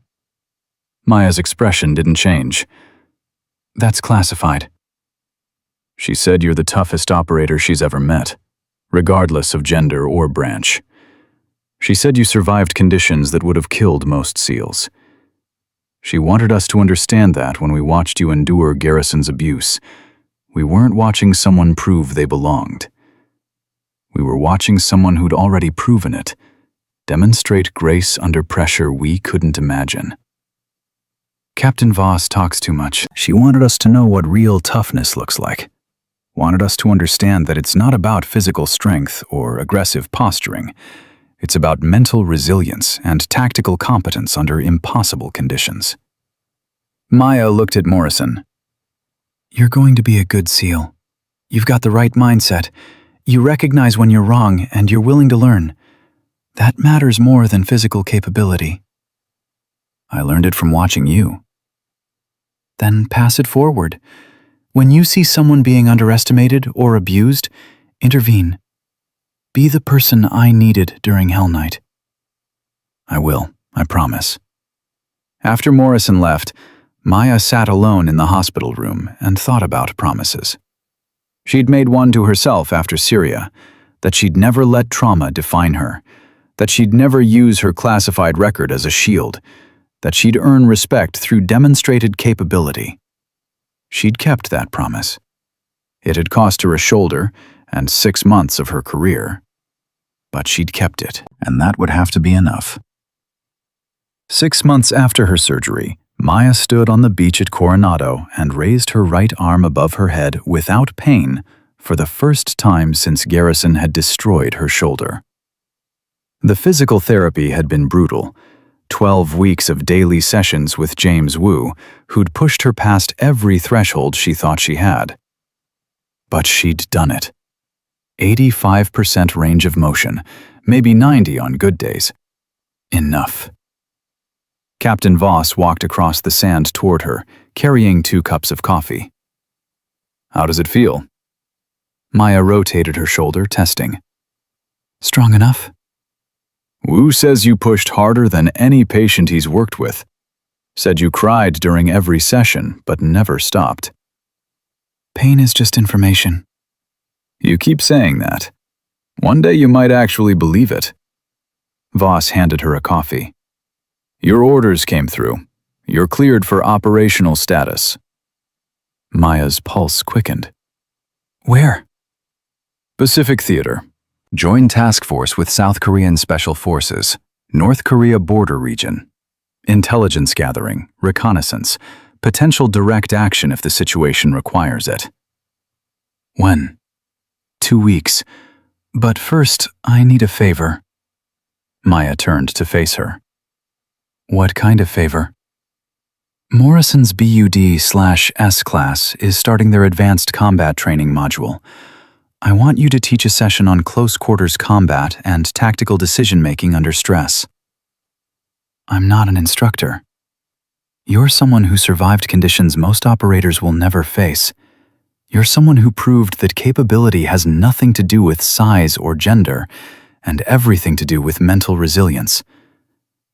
Maya's expression didn't change. That's classified. She said you're the toughest operator she's ever met, regardless of gender or branch. She said you survived conditions that would have killed most SEALs. She wanted us to understand that when we watched you endure Garrison's abuse, we weren't watching someone prove they belonged. We were watching someone who'd already proven it, demonstrate grace under pressure we couldn't imagine. Captain Voss talks too much. She wanted us to know what real toughness looks like. Wanted us to understand that it's not about physical strength or aggressive posturing. It's about mental resilience and tactical competence under impossible conditions. Maya looked at Morrison. You're going to be a good SEAL. You've got the right mindset. You recognize when you're wrong and you're willing to learn. That matters more than physical capability. I learned it from watching you. Then pass it forward. When you see someone being underestimated or abused, intervene. Be the person I needed during Hell Night. I will, I promise. After Morrison left, Maya sat alone in the hospital room and thought about promises. She'd made one to herself after Syria, that she'd never let trauma define her, that she'd never use her classified record as a shield, that she'd earn respect through demonstrated capability. She'd kept that promise. It had cost her a shoulder and 6 months of her career. But she'd kept it, and that would have to be enough. 6 months after her surgery, Maya stood on the beach at Coronado and raised her right arm above her head without pain for the first time since Garrison had destroyed her shoulder. The physical therapy had been brutal. 12 weeks of daily sessions with James Wu, who'd pushed her past every threshold she thought she had. But she'd done it. 85% range of motion, maybe 90 on good days. Enough. Captain Voss walked across the sand toward her, carrying 2 cups of coffee. How does it feel? Maya rotated her shoulder, testing. Strong enough? Wu says you pushed harder than any patient he's worked with. Said you cried during every session, but never stopped. Pain is just information. You keep saying that. One day you might actually believe it. Voss handed her a coffee. Your orders came through. You're cleared for operational status. Maya's pulse quickened. Where? Pacific Theater. Join task force with South Korean Special Forces, North Korea border region. Intelligence gathering, reconnaissance, potential direct action if the situation requires it. When? 2 weeks. But first, I need a favor. Maya turned to face her. What kind of favor? Morrison's BUD/S class is starting their advanced combat training module. I want you to teach a session on close quarters combat and tactical decision-making under stress. I'm not an instructor. You're someone who survived conditions most operators will never face. You're someone who proved that capability has nothing to do with size or gender, and everything to do with mental resilience.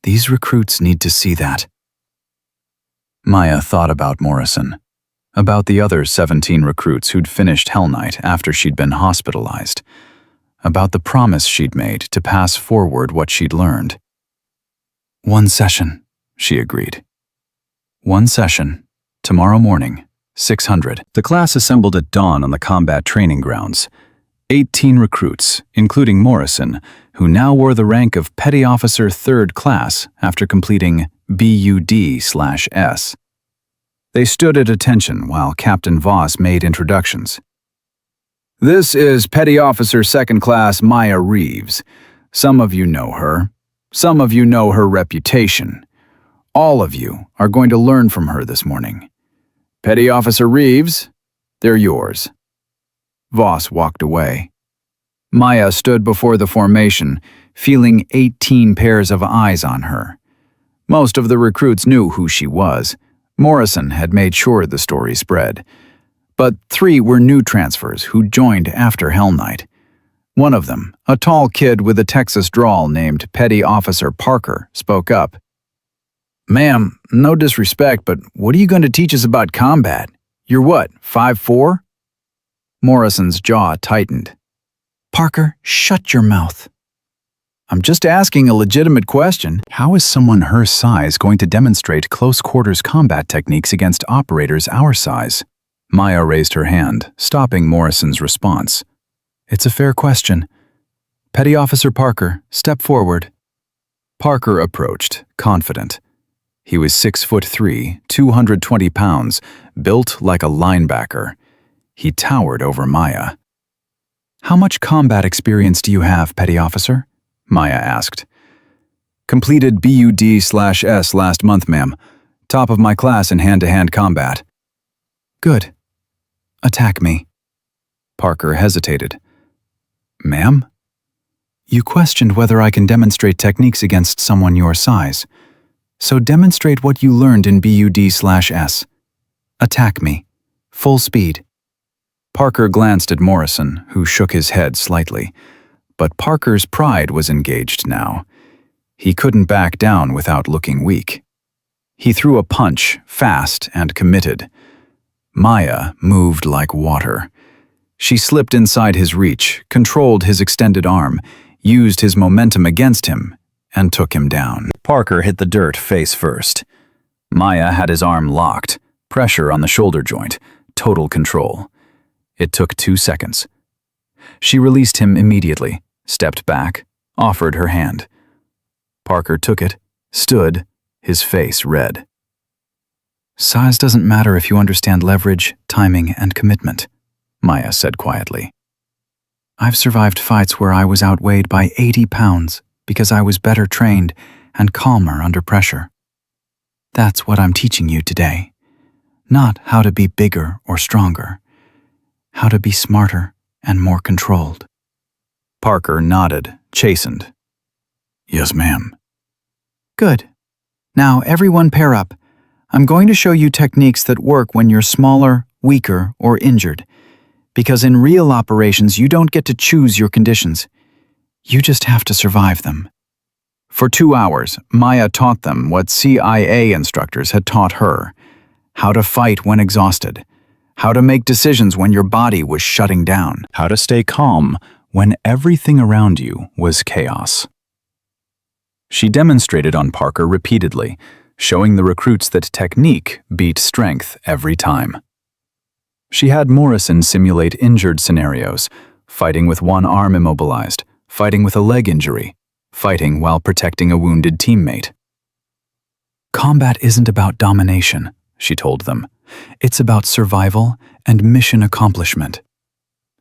These recruits need to see that. Maya thought about Morrison, about the other 17 recruits who'd finished Hell Night after she'd been hospitalized, about the promise she'd made to pass forward what she'd learned. 1 session, she agreed. 1 session, tomorrow morning, 600. The class assembled at dawn on the combat training grounds. 18 recruits, including Morrison, who now wore the rank of Petty Officer 3rd Class after completing BUD/S. They stood at attention while Captain Voss made introductions. This is Petty Officer 2nd Class Maya Reeves. Some of you know her. Some of you know her reputation. All of you are going to learn from her this morning. Petty Officer Reeves, they're yours. Voss walked away. Maya stood before the formation, feeling 18 pairs of eyes on her. Most of the recruits knew who she was. Morrison had made sure the story spread. But 3 were new transfers who joined after Hell Night. One of them, a tall kid with a Texas drawl named Petty Officer Parker, spoke up. "Ma'am, no disrespect, but what are you going to teach us about combat? You're what, 5'4"? Morrison's jaw tightened. "Parker, shut your mouth." "I'm just asking a legitimate question." How is someone her size going to demonstrate close-quarters combat techniques against operators our size? Maya raised her hand, stopping Morrison's response. "It's a fair question. Petty Officer Parker, step forward." Parker approached, confident. He was 6'3", 220 pounds, built like a linebacker. He towered over Maya. "How much combat experience do you have, Petty Officer?" Maya asked. "Completed BUD/S last month, ma'am. Top of my class in hand-to-hand combat." "Good. Attack me." Parker hesitated. "Ma'am?" "You questioned whether I can demonstrate techniques against someone your size. So demonstrate what you learned in BUD/S. Attack me. Full speed." Parker glanced at Morrison, who shook his head slightly. But Parker's pride was engaged now. He couldn't back down without looking weak. He threw a punch, fast and committed. Maya moved like water. She slipped inside his reach, controlled his extended arm, used his momentum against him, and took him down. Parker hit the dirt face first. Maya had his arm locked, pressure on the shoulder joint, total control. It took 2 seconds. She released him immediately, stepped back, offered her hand. Parker took it, stood, his face red. "Size doesn't matter if you understand leverage, timing, and commitment," Maya said quietly. "I've survived fights where I was outweighed by 80 pounds because I was better trained and calmer under pressure. That's what I'm teaching you today. Not how to be bigger or stronger. How to be smarter and more controlled." Parker nodded, chastened. "Yes, ma'am." "Good. Now everyone pair up. I'm going to show you techniques that work when you're smaller, weaker, or injured. Because in real operations, you don't get to choose your conditions. You just have to survive them." For 2 hours, Maya taught them what CIA instructors had taught her. How to fight when exhausted. How to make decisions when your body was shutting down. How to stay calm when everything around you was chaos. She demonstrated on Parker repeatedly, showing the recruits that technique beat strength every time. She had Morrison simulate injured scenarios, fighting with one arm immobilized, fighting with a leg injury, fighting while protecting a wounded teammate. "Combat isn't about domination," she told them. "It's about survival and mission accomplishment.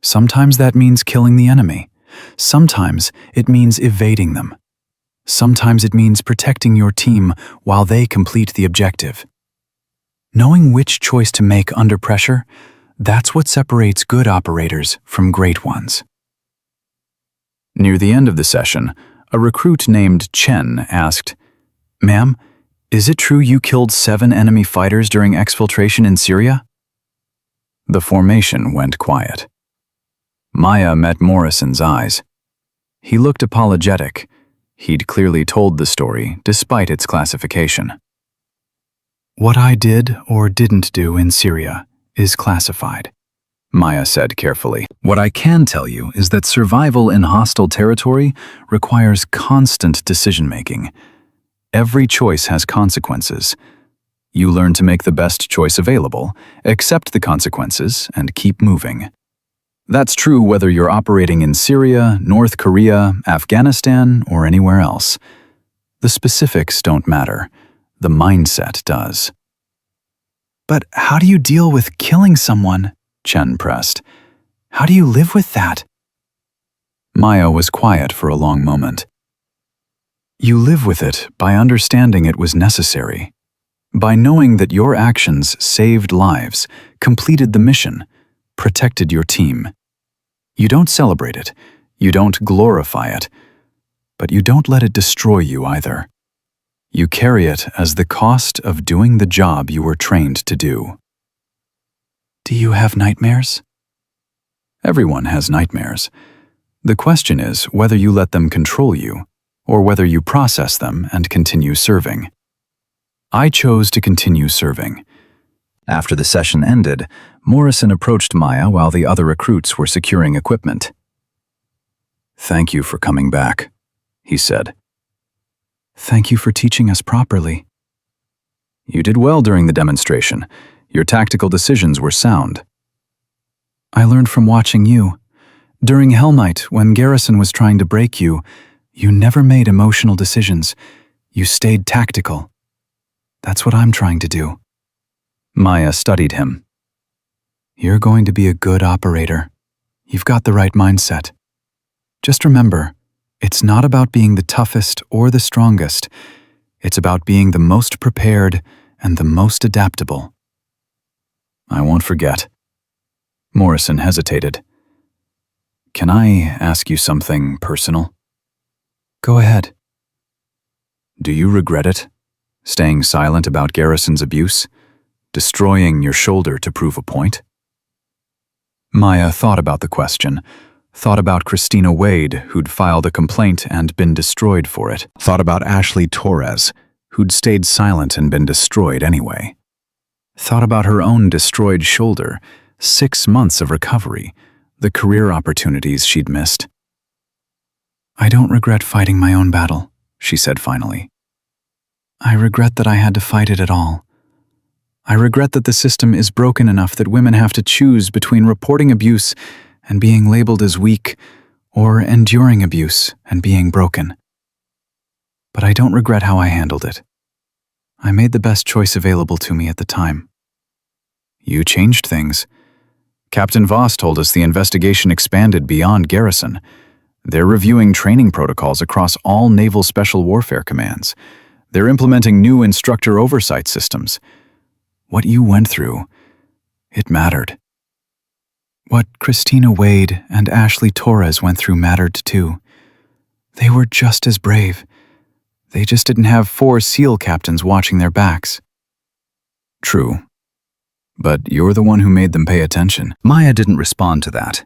Sometimes that means killing the enemy. Sometimes it means evading them. Sometimes it means protecting your team while they complete the objective. Knowing which choice to make under pressure, that's what separates good operators from great ones." Near the end of the session, a recruit named Chen asked, "Ma'am, is it true you killed 7 enemy fighters during exfiltration in Syria?" The formation went quiet. Maya met Morrison's eyes. He looked apologetic. He'd clearly told the story, despite its classification. "What I did or didn't do in Syria is classified," Maya said carefully. "What I can tell you is that survival in hostile territory requires constant decision-making. Every choice has consequences. You learn to make the best choice available, accept the consequences, and keep moving. That's true whether you're operating in Syria, North Korea, Afghanistan, or anywhere else. The specifics don't matter. The mindset does. But how do you deal with killing someone? Chen pressed. How do you live with that? Maya was quiet for a long moment. You live with it by understanding it was necessary, by knowing that your actions saved lives, completed the mission, protected your team. You don't celebrate it, you don't glorify it, but you don't let it destroy you either. You carry it as the cost of doing the job you were trained to do. Do you have nightmares? Everyone has nightmares. The question is whether you let them control you, or whether you process them and continue serving. I chose to continue serving. After the session ended, Morrison approached Maya while the other recruits were securing equipment. "Thank you for coming back," he said. "Thank you for teaching us properly." "You did well during the demonstration. Your tactical decisions were sound." "I learned from watching you. During Hell Night, when Garrison was trying to break you, you never made emotional decisions. You stayed tactical. That's what I'm trying to do." Maya studied him. "You're going to be a good operator. You've got the right mindset. Just remember, it's not about being the toughest or the strongest. It's about being the most prepared and the most adaptable." "I won't forget." Morrison hesitated. "Can I ask you something personal?" "Go ahead." "Do you regret it? Staying silent about Garrison's abuse? Destroying your shoulder to prove a point?" Maya thought about the question, thought about Christina Wade, who'd filed a complaint and been destroyed for it, thought about Ashley Torres, who'd stayed silent and been destroyed anyway, thought about her own destroyed shoulder, 6 months of recovery, the career opportunities she'd missed. "I don't regret fighting my own battle," she said finally. "I regret that I had to fight it at all. I regret that the system is broken enough that women have to choose between reporting abuse and being labeled as weak, or enduring abuse and being broken. But I don't regret how I handled it. I made the best choice available to me at the time." "You changed things. Captain Voss told us the investigation expanded beyond Garrison. They're reviewing training protocols across all Naval Special Warfare Commands. They're implementing new instructor oversight systems. What you went through, it mattered." "What Christina Wade and Ashley Torres went through mattered too. They were just as brave. They just didn't have 4 SEAL captains watching their backs." "True. But you're the one who made them pay attention." Maya didn't respond to that.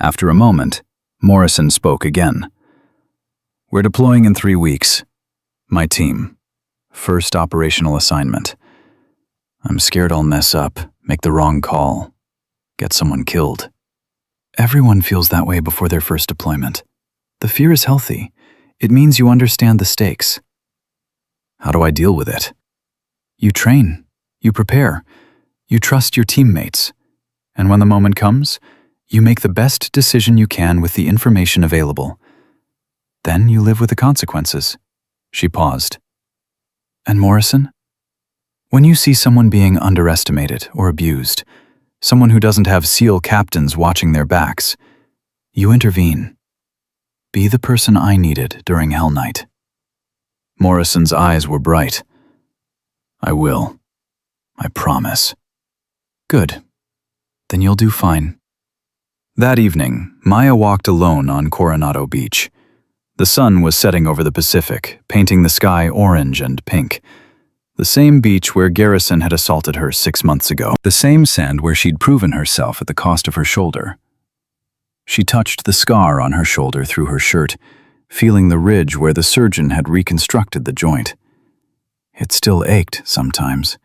After a moment, Morrison spoke again. "We're deploying in 3 weeks. My team. First operational assignment. I'm scared I'll mess up, make the wrong call, get someone killed." Everyone feels that way before their first deployment. The fear is healthy. It means you understand the stakes. "How do I deal with it?" You train. You prepare. You trust your teammates. And when the moment comes, you make the best decision you can with the information available. Then you live with the consequences." She paused. "And Morrison? When you see someone being underestimated or abused, someone who doesn't have SEAL captains watching their backs, you intervene. Be the person I needed during Hell Night." Morrison's eyes were bright. "I will. I promise." "Good. Then you'll do fine." That evening, Maya walked alone on Coronado Beach. The sun was setting over the Pacific, painting the sky orange and pink. The same beach where Garrison had assaulted her 6 months ago. The same sand where she'd proven herself at the cost of her shoulder. She touched the scar on her shoulder through her shirt, feeling the ridge where the surgeon had reconstructed the joint. It still ached sometimes.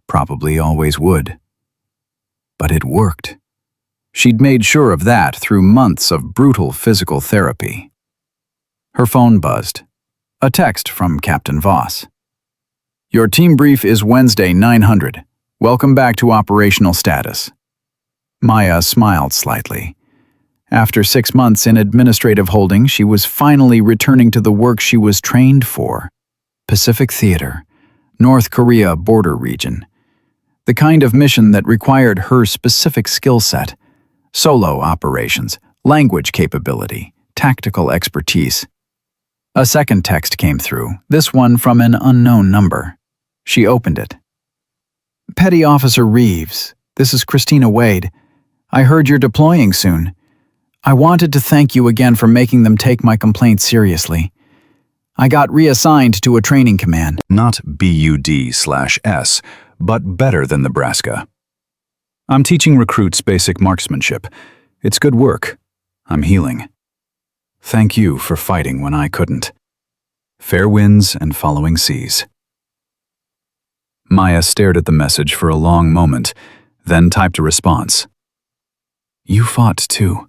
Probably always would. But it worked. She'd made sure of that through months of brutal physical therapy. Her phone buzzed. A text from Captain Voss. "Your team brief is Wednesday, 900. Welcome back to operational status." Maya smiled slightly. After 6 months in administrative holding, she was finally returning to the work she was trained for. Pacific Theater, North Korea border region. The kind of mission that required her specific skill set. Solo operations, language capability, tactical expertise. A second text came through, this one from an unknown number. She opened it. Petty Officer Reeves, this is Christina Wade. I heard you're deploying soon. I wanted to thank you again for making them take my complaint seriously. I got reassigned to a training command. Not BUD/S, but better than Nebraska. I'm teaching recruits basic marksmanship. It's good work. I'm healing. Thank you for fighting when I couldn't. Fair winds and following seas. Maya stared at the message for a long moment, then typed a response. You fought too.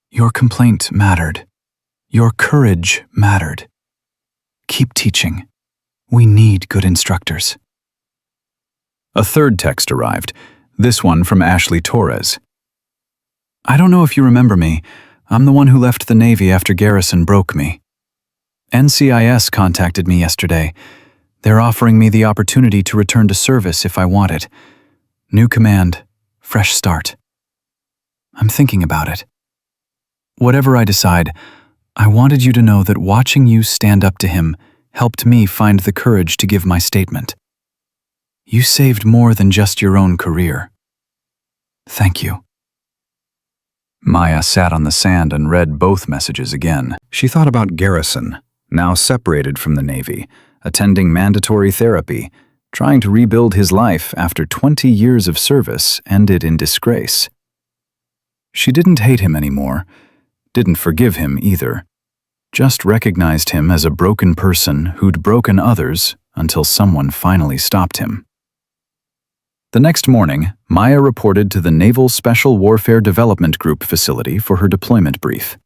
Your complaint mattered. Your courage mattered. Keep teaching. We need good instructors. A third text arrived, this one from Ashley Torres. I don't know if you remember me. I'm the one who left the Navy after Garrison broke me. NCIS contacted me yesterday. They're offering me the opportunity to return to service if I want it. New command, fresh start. I'm thinking about it. Whatever I decide, I wanted you to know that watching you stand up to him helped me find the courage to give my statement. You saved more than just your own career. Thank you. Maya sat on the sand and read both messages again. She thought about Garrison, now separated from the Navy, attending mandatory therapy, trying to rebuild his life after 20 years of service ended in disgrace. She didn't hate him anymore, didn't forgive him either, just recognized him as a broken person who'd broken others until someone finally stopped him. The next morning, Maya reported to the Naval Special Warfare Development Group facility for her deployment brief.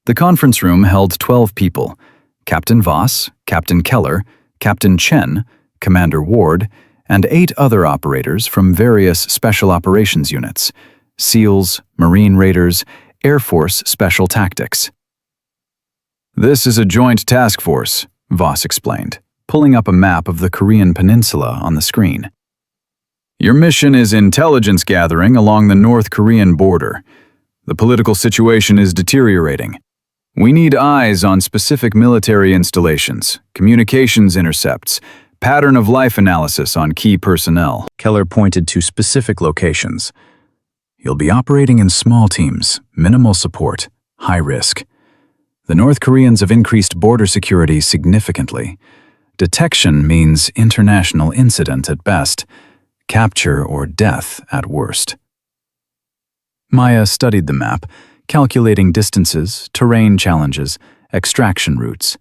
The conference room held 12 people: Captain Voss, Captain Keller, Captain Chen, Commander Ward, and 8 other operators from various special operations units: SEALs, Marine Raiders, Air Force Special Tactics. This is a joint task force, Voss explained, pulling up a map of the Korean peninsula on the screen. Your mission is intelligence gathering along the North Korean border. The political situation is deteriorating. We need eyes on specific military installations, communications intercepts, pattern of life analysis on key personnel. Keller pointed to specific locations. You'll be operating in small teams, minimal support, high risk. The North Koreans have increased border security significantly. Detection means international incident at best, capture or death at worst. Maya studied the map, calculating distances, terrain challenges, extraction routes.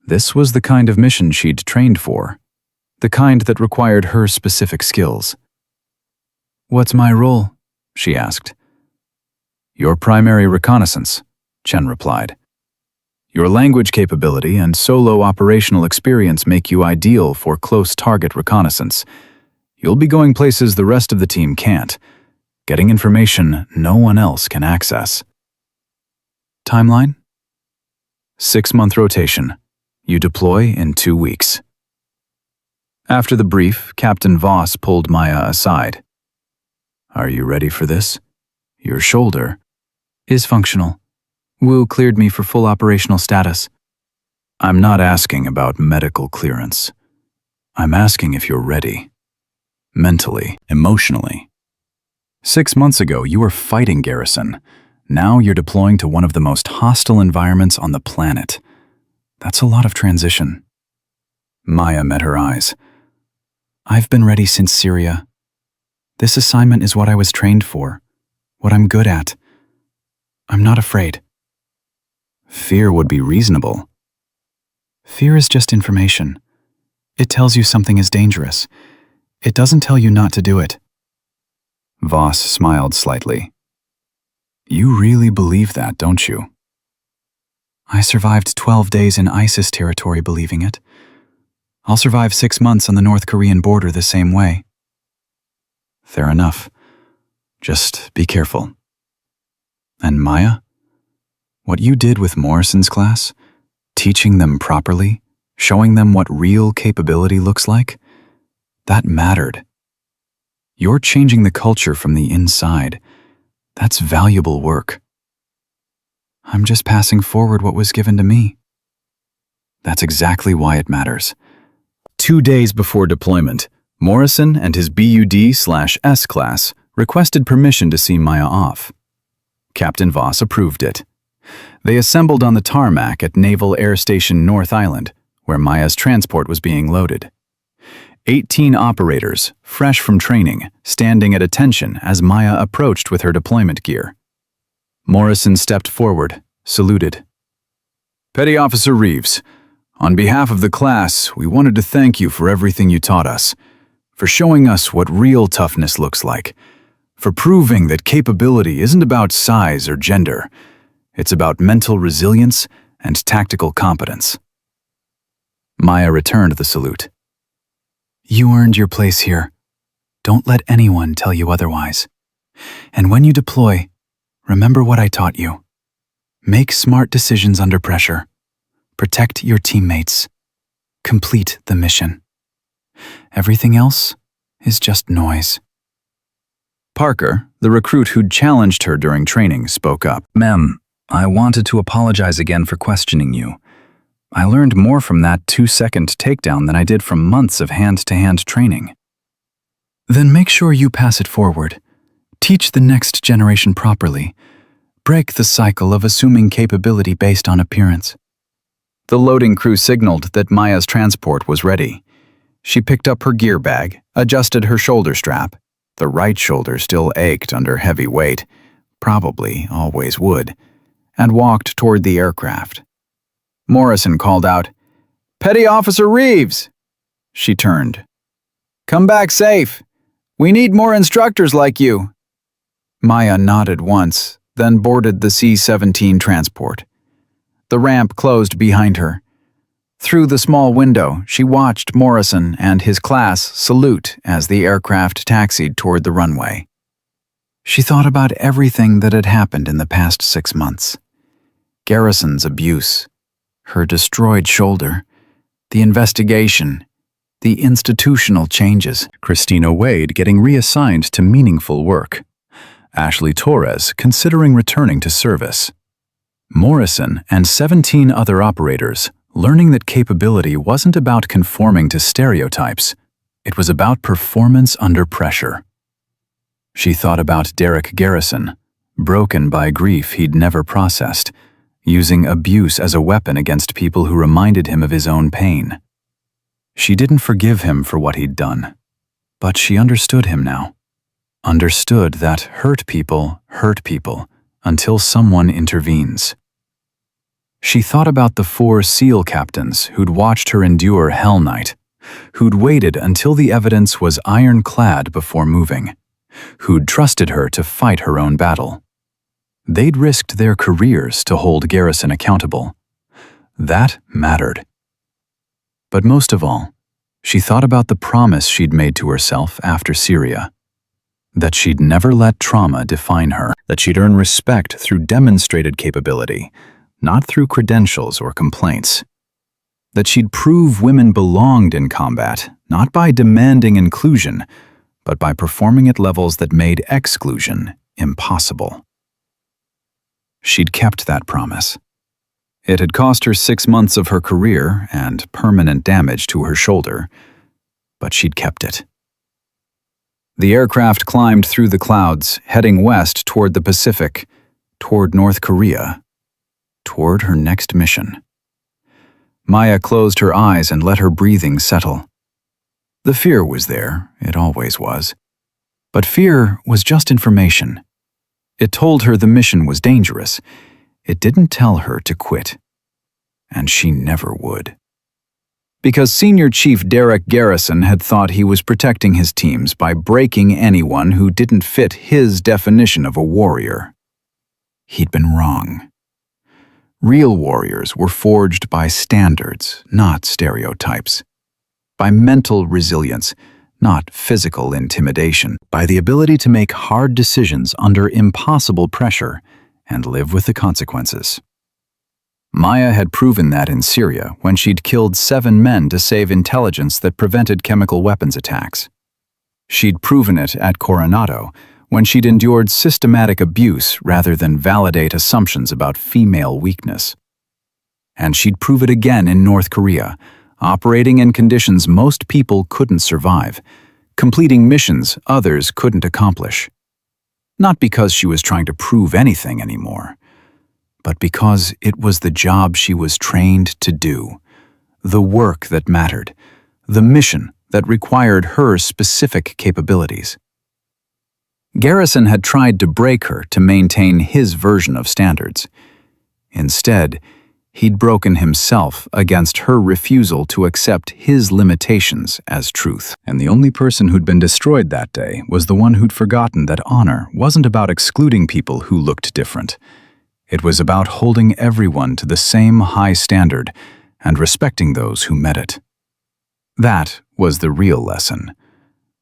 This was the kind of mission she'd trained for, the kind that required her specific skills. What's my role? She asked. Your primary reconnaissance, Chen replied. Your language capability and solo operational experience make you ideal for close target reconnaissance. You'll be going places the rest of the team can't, getting information no one else can access. Timeline? 6-month rotation. You deploy in 2 weeks. After the brief, Captain Voss pulled Maya aside. Are you ready for this? Your shoulder is functional. Wu cleared me for full operational status. I'm not asking about medical clearance. I'm asking if you're ready. Mentally, emotionally. 6 months ago, you were fighting Garrison. Now you're deploying to one of the most hostile environments on the planet. That's a lot of transition. Maya met her eyes. I've been ready since Syria. This assignment is what I was trained for, what I'm good at. I'm not afraid. Fear would be reasonable. Fear is just information. It tells you something is dangerous. It doesn't tell you not to do it. Voss smiled slightly. You really believe that, don't you? I survived 12 days in ISIS territory believing it. I'll survive 6 months on the North Korean border the same way. Fair enough. Just be careful. And Maya? What you did with Morrison's class, teaching them properly, showing them what real capability looks like, that mattered. You're changing the culture from the inside. That's valuable work. I'm just passing forward what was given to me. That's exactly why it matters. 2 days before deployment, Morrison and his BUD/S class requested permission to see Maya off. Captain Voss approved it. They assembled on the tarmac at Naval Air Station North Island, where Maya's transport was being loaded. 18 operators, fresh from training, standing at attention as Maya approached with her deployment gear. Morrison stepped forward, saluted. "Petty Officer Reeves, on behalf of the class, we wanted to thank you for everything you taught us, for showing us what real toughness looks like, for proving that capability isn't about size or gender. It's about mental resilience and tactical competence." Maya returned the salute. "You earned your place here. Don't let anyone tell you otherwise. And when you deploy, remember what I taught you. Make smart decisions under pressure. Protect your teammates. Complete the mission. Everything else is just noise." Parker, the recruit who'd challenged her during training, spoke up. "Ma'am, I wanted to apologize again for questioning you. I learned more from that 2-second takedown than I did from months of hand-to-hand training." "Then make sure you pass it forward. Teach the next generation properly. Break the cycle of assuming capability based on appearance." The loading crew signaled that Maya's transport was ready. She picked up her gear bag, adjusted her shoulder strap. The right shoulder still ached under heavy weight, probably always would, and walked toward the aircraft. Morrison called out, "Petty Officer Reeves!" She turned. "Come back safe. We need more instructors like you." Maya nodded once, then boarded the C-17 transport. The ramp closed behind her. Through the small window, she watched Morrison and his class salute as the aircraft taxied toward the runway. She thought about everything that had happened in the past 6 months. Garrison's abuse, her destroyed shoulder, the investigation, the institutional changes. Christina Wade getting reassigned to meaningful work. Ashley Torres considering returning to service. Morrison and 17 other operators learning that capability wasn't about conforming to stereotypes. It was about performance under pressure. She thought about Derek Garrison, broken by grief he'd never processed, using abuse as a weapon against people who reminded him of his own pain. She didn't forgive him for what he'd done, but she understood him now. Understood that hurt people until someone intervenes. She thought about the 4 SEAL captains who'd watched her endure Hell Night, who'd waited until the evidence was ironclad before moving, who'd trusted her to fight her own battle. They'd risked their careers to hold Garrison accountable. That mattered. But most of all, she thought about the promise she'd made to herself after Syria. That she'd never let trauma define her, that she'd earn respect through demonstrated capability, not through credentials or complaints. That she'd prove women belonged in combat, not by demanding inclusion, but by performing at levels that made exclusion impossible. She'd kept that promise. It had cost her 6 months of her career and permanent damage to her shoulder, but she'd kept it. The aircraft climbed through the clouds, heading west toward the Pacific, toward North Korea, toward her next mission. Maya closed her eyes and let her breathing settle. The fear was there, it always was. But fear was just information. It told her the mission was dangerous. It didn't tell her to quit. And she never would. Because Senior Chief Derek Garrison had thought he was protecting his teams by breaking anyone who didn't fit his definition of a warrior. He'd been wrong. Real warriors were forged by standards, not stereotypes. By mental resilience, not physical intimidation. By the ability to make hard decisions under impossible pressure and live with the consequences. Maya had proven that in Syria when she'd killed 7 men to save intelligence that prevented chemical weapons attacks. She'd proven it at Coronado when she'd endured systematic abuse rather than validate assumptions about female weakness. And she'd prove it again in North Korea, operating in conditions most people couldn't survive, completing missions others couldn't accomplish. Not because she was trying to prove anything anymore, but because it was the job she was trained to do, the work that mattered, the mission that required her specific capabilities. Garrison had tried to break her to maintain his version of standards. Instead, he'd broken himself against her refusal to accept his limitations as truth. And the only person who'd been destroyed that day was the one who'd forgotten that honor wasn't about excluding people who looked different. It was about holding everyone to the same high standard and respecting those who met it. That was the real lesson.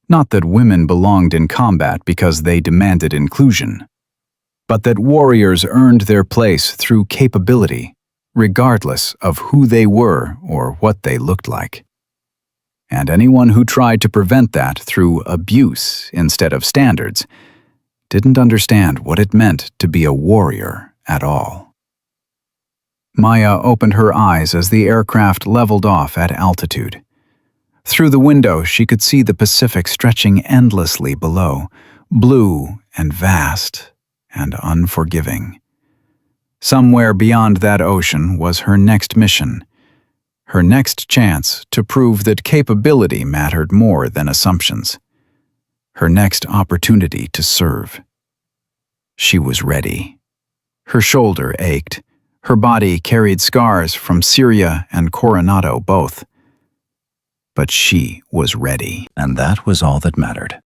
Not that women belonged in combat because they demanded inclusion, but that warriors earned their place through capability, regardless of who they were or what they looked like. And anyone who tried to prevent that through abuse instead of standards didn't understand what it meant to be a warrior at all. Maya opened her eyes as the aircraft leveled off at altitude. Through the window, she could see the Pacific stretching endlessly below, blue and vast and unforgiving. Somewhere beyond that ocean was her next mission, her next chance to prove that capability mattered more than assumptions, her next opportunity to serve. She was ready. Her shoulder ached. Her body carried scars from Syria and Coronado both. But she was ready, and that was all that mattered.